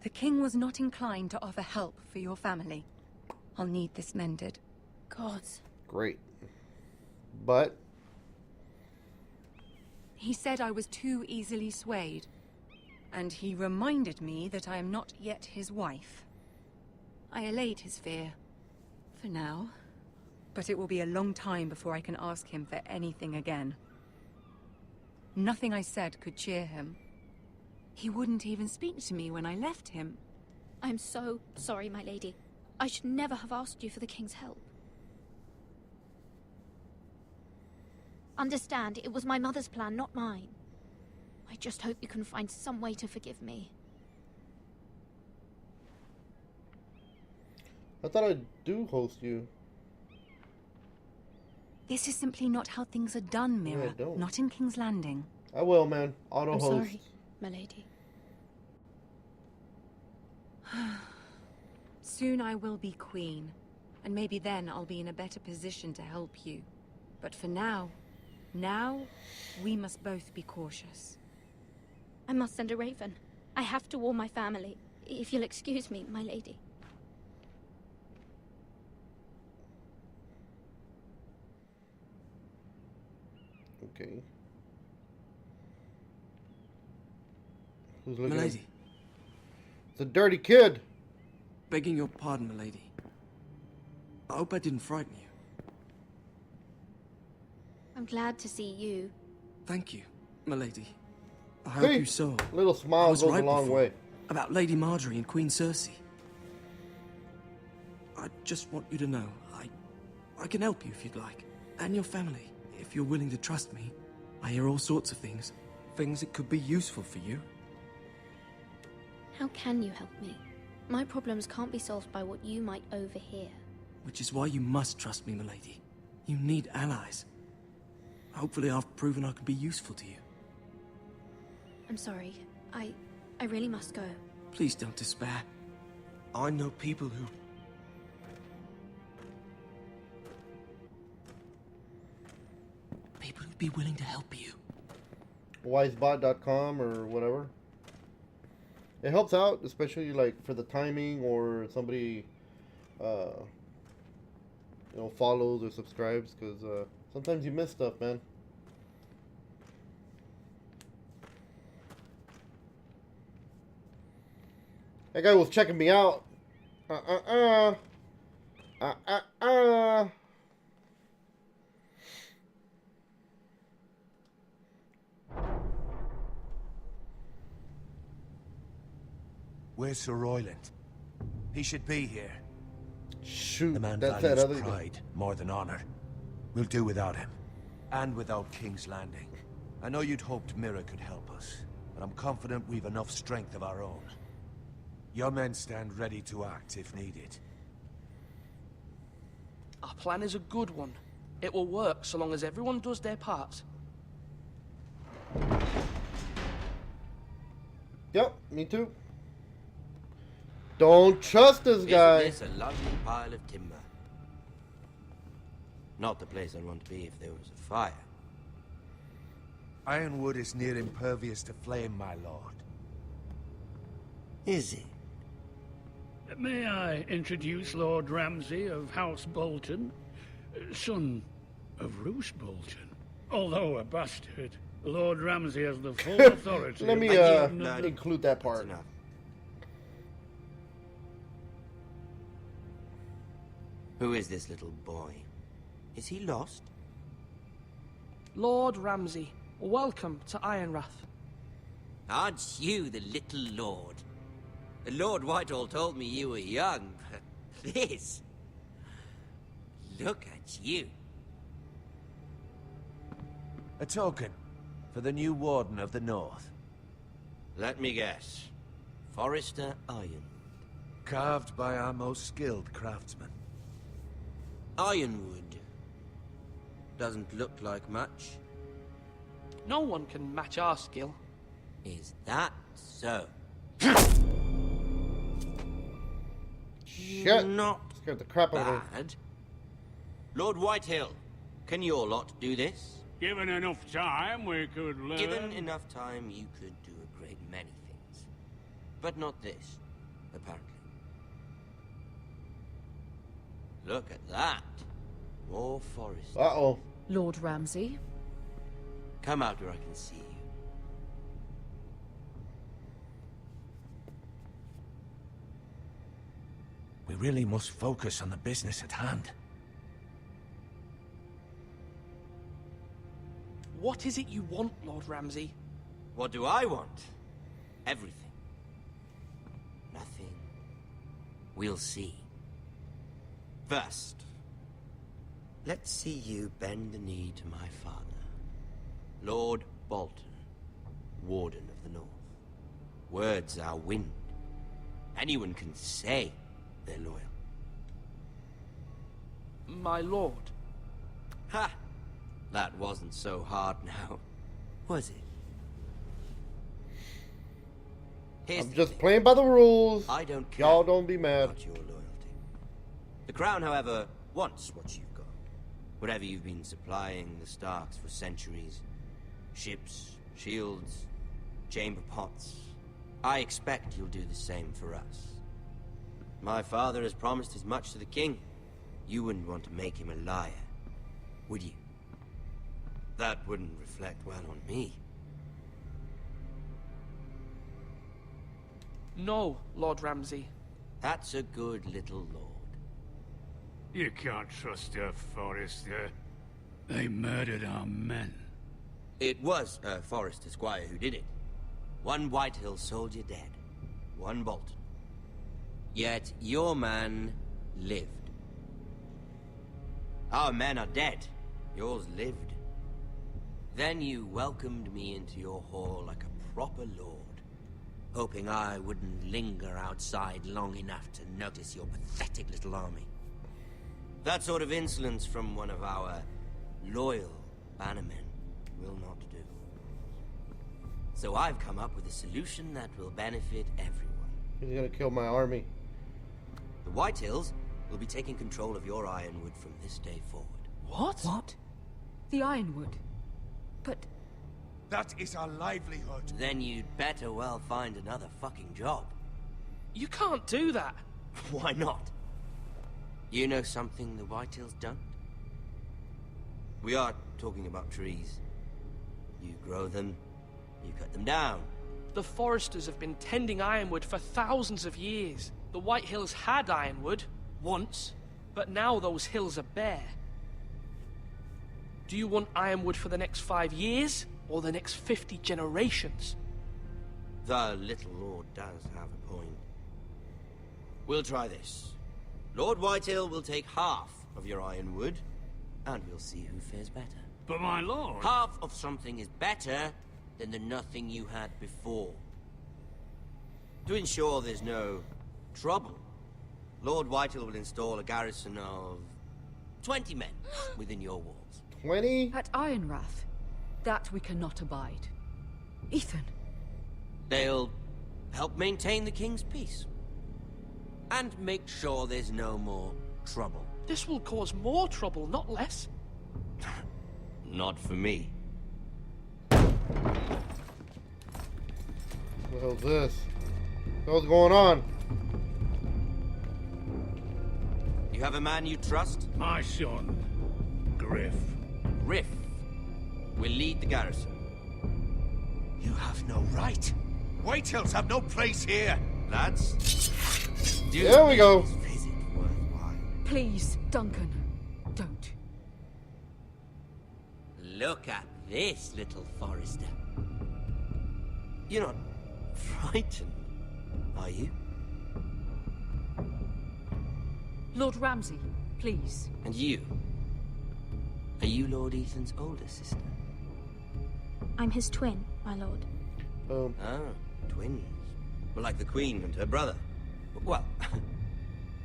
The king was not inclined to offer help for your family. I'll need this mended. Gods. Great. But He said I was too easily swayed. And he reminded me that I am not yet his wife. I allayed his fear. For now. But it will be a long time before I can ask him for anything again. Nothing I said could cheer him. He wouldn't even speak to me when I left him. I'm so sorry, my lady. I should never have asked you for the king's help. Understand, it was my mother's plan, not mine. I just hope you can find some way to forgive me. I thought I do host you. This is simply not how things are done, Yeah, Mira. don't. Not in King's Landing. I will, man. Auto I'm host. sorry, my lady. Soon I will be queen, and maybe then I'll be in a better position to help you. But for now, we must both be cautious. I must send a raven. I have to warn my family. If you'll excuse me, my lady. Okay. Who's looking? Milady. It's a dirty kid. Begging your pardon, milady. I hope I didn't frighten you. I'm glad to see you. Thank you, milady. I hope Hey, you saw. little smile I was goes right a long before, way. About Lady Marjorie and Queen Cersei. I just want you to know, I can help you if you'd like. And your family, if you're willing to trust me. I hear all sorts of things. Things that could be useful for you. How can you help me? My problems can't be solved by what you might overhear. Which is why you must trust me, milady. You need allies. Hopefully I've proven I can be useful to you. I'm sorry. I really must go. Please don't despair. I know people who... People who'd be willing to help you. wisebot.com or whatever. It helps out, especially like for the timing or somebody, follows or subscribes, because sometimes you miss stuff, man. That guy was checking me out. Where's Sir Royland? He should be here. Shoot, the man that's values that other pride more than honor. We'll do without him. And without King's Landing. I know you'd hoped Mira could help us, but I'm confident we've enough strength of our own. Your men stand ready to act if needed. Our plan is a good one. It will work so long as everyone does their part. Yep, me too. Don't trust this guy. Isn't this a lovely pile of timber? Not the place I'd want to be if there was a fire. Ironwood is near impervious to flame, my lord. Is it? May I introduce Lord Ramsay of House Bolton, son of Roose Bolton? Although a bastard, Lord Ramsay has the full authority. Let me include that part. Who is this little boy? Is he lost? Lord Ramsay, welcome to Ironrath. Aren't you the little lord? Lord Whitehall told me you were young, but this... Look at you. A token for the new Warden of the North. Let me guess. Forrester Iron. Carved by our most skilled craftsmen. Ironwood. Doesn't look like much. No one can match our skill. Is that so? Shit. Not scared the crap out of her. bad. Lord Whitehill, can your lot do this? Given enough time, we could learn. Given enough time, you could do a great many things. But not this, apparently. Look at that. More forest. Uh-oh. Lord Ramsay? Come out where I can see you. We really must focus on the business at hand. What is it you want, Lord Ramsay? What do I want? Everything. Nothing. We'll see. First, let's see you bend the knee to my father, Lord Bolton, Warden of the North. Words are wind. Anyone can say they're loyal. My lord. Ha! That wasn't so hard now, was it? I'm just playing by the rules. I don't care. Y'all don't be mad. About your loyalty. The Crown, however, wants what you've got. Whatever you've been supplying the Starks for centuries. Ships, shields, chamber pots. I expect you'll do the same for us. My father has promised as much to the king. You wouldn't want to make him a liar, would you? That wouldn't reflect well on me. No, Lord Ramsay. That's a good little lord. You can't trust her, Forrester. They murdered our men. It was a Forrester squire who did it. One Whitehill soldier dead. One Bolton. Yet your man lived. Our men are dead. Yours lived. Then you welcomed me into your hall like a proper lord, hoping I wouldn't linger outside long enough to notice your pathetic little army. That sort of insolence from one of our loyal bannermen will not do. So I've come up with a solution that will benefit everyone. He's gonna kill my army. The Whitehills will be taking control of your Ironwood from this day forward. What? What? The Ironwood? But That is our livelihood. Then you'd better well find another fucking job. You can't do that. Why not? You know something the Whitetails don't? We are talking about trees. You grow them, you cut them down. The Foresters have been tending Ironwood for thousands of years. The White Hills had Ironwood, once, but now those hills are bare. Do you want Ironwood for the next 5 years, or the next 50 generations? The little lord does have a point. We'll try this. Lord Whitehill will take half of your Ironwood, and we'll see who fares better. But my lord... Half of something is better than the nothing you had before. To ensure there's no trouble, Lord Whitehill will install a garrison of 20 men within your walls. 20? At Ironrath? That we cannot abide. Ethan. They'll help maintain the king's peace. And make sure there's no more trouble. This will cause more trouble, not less. Not for me. What the hell's this? What's going on? You have a man you trust? My son, Griff. Griff will lead the garrison. You have no right. Whitehills have no place here. Lads, there we go. Please, Duncan, don't. Look at this, little Forester. You're not frightened, are you? Lord Ramsay, please. And you? Are you Lord Ethan's older sister? I'm his twin, my lord. Ah, twins. Well, like the Queen and her brother. Well,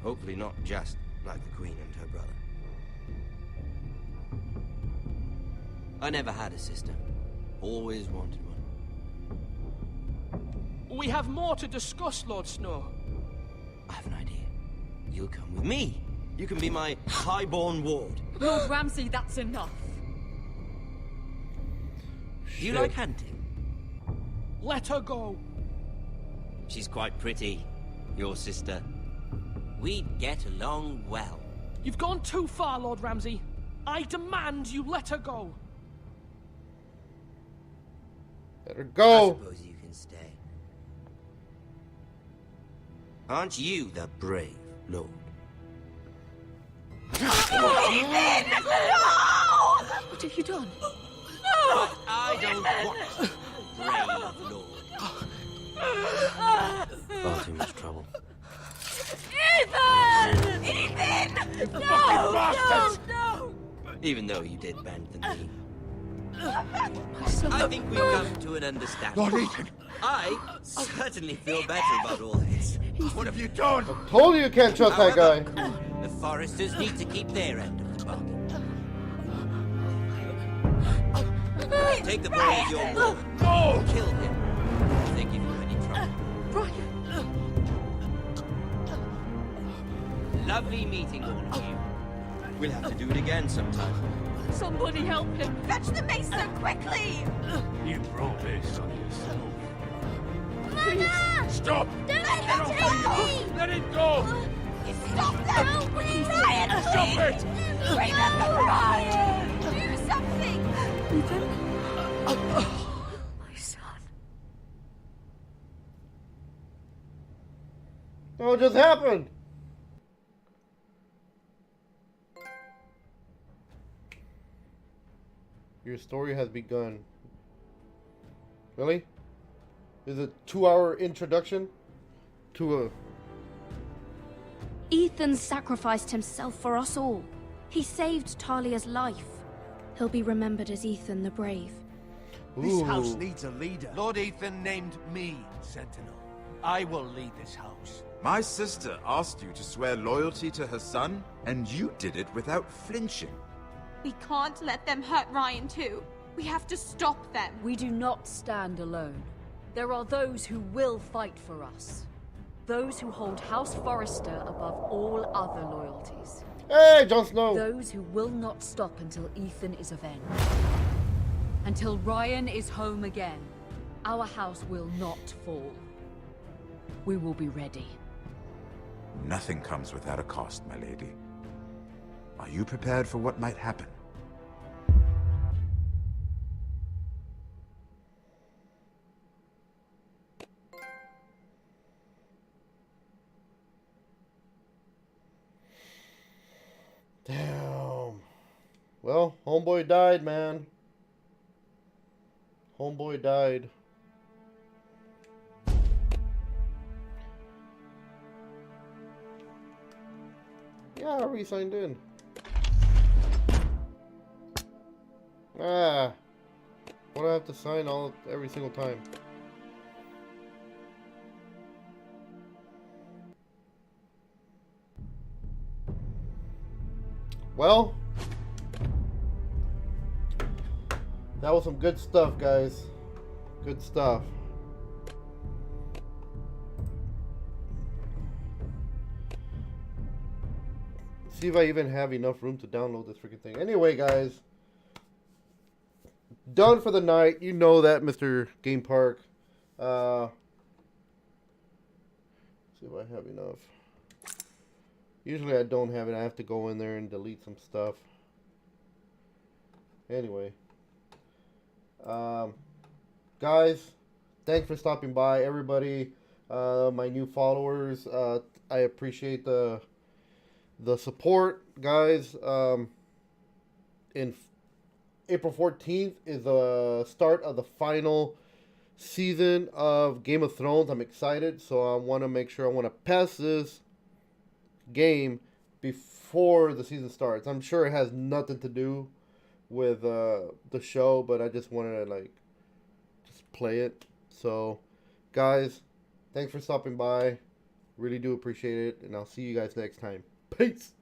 hopefully not just like the Queen and her brother. I never had a sister. Always wanted one. We have more to discuss, Lord Snow. I have an idea. You'll come with me. You can be my highborn ward. Lord Ramsay, that's enough. Do you like hunting? Let her go. She's quite pretty, your sister. We'd get along well. You've gone too far, Lord Ramsay. I demand you let her go. Let her go. I suppose you can stay. Aren't you the brave lord? What have you done? But I don't want brave lord. Far too much trouble. Ethan! Ethan! No! No! No! Even though you did bend the knee. I think we've come to an understanding. Lord Ethan! I certainly feel better about all this. What have you done? I told you you can't trust that guy. The Foresters need to keep their end of the bargain. Take the boy as your lord. No! Kill him if they give you any trouble. Brian! Lovely meeting all of you. We'll have to do it again sometime. Somebody help him! Fetch the mason quickly! You brought this on yourself. Mother! Stop! Don't let him take me! Let it go! Stop them! No, please! Ryan, please! Stop it! Remember Ryan! Do something! Ethan? My son. What just happened? Your story has begun. Really? Is it a 2-hour introduction to a... Ethan sacrificed himself for us all. He saved Talia's life. He'll be remembered as Ethan the Brave. This house needs a leader. Lord Ethan named me Sentinel. I will lead this house. My sister asked you to swear loyalty to her son, and you did it without flinching. We can't let them hurt Ryan too. We have to stop them. We do not stand alone. There are those who will fight for us. Those who hold House Forrester above all other loyalties. Hey, Jon Snow! Those who will not stop until Ethan is avenged. Until Ryan is home again, our house will not fall. We will be ready. Nothing comes without a cost, my lady. Are you prepared for what might happen? Damn. Well, homeboy died, man. Homeboy died. Yeah, I re-signed in. Ah. What do I have to sign every single time? Well, that was some good stuff, guys. Good stuff. See if I even have enough room to download this freaking thing. Anyway, guys. Done for the night. You know that, Mr. Game Park. See if I have enough. Usually I don't have it. I have to go in there and delete some stuff. Anyway. Guys, thanks for stopping by, everybody. My new followers. I appreciate the support, guys. In April 14th is the start of the final season of Game of Thrones. I'm excited, so I want to make sure I want to pass this game before the season starts. I'm sure it has nothing to do with the show, but I just wanted to just play it. So, guys, thanks for stopping by. Really do appreciate it, and I'll see you guys next time. Peace.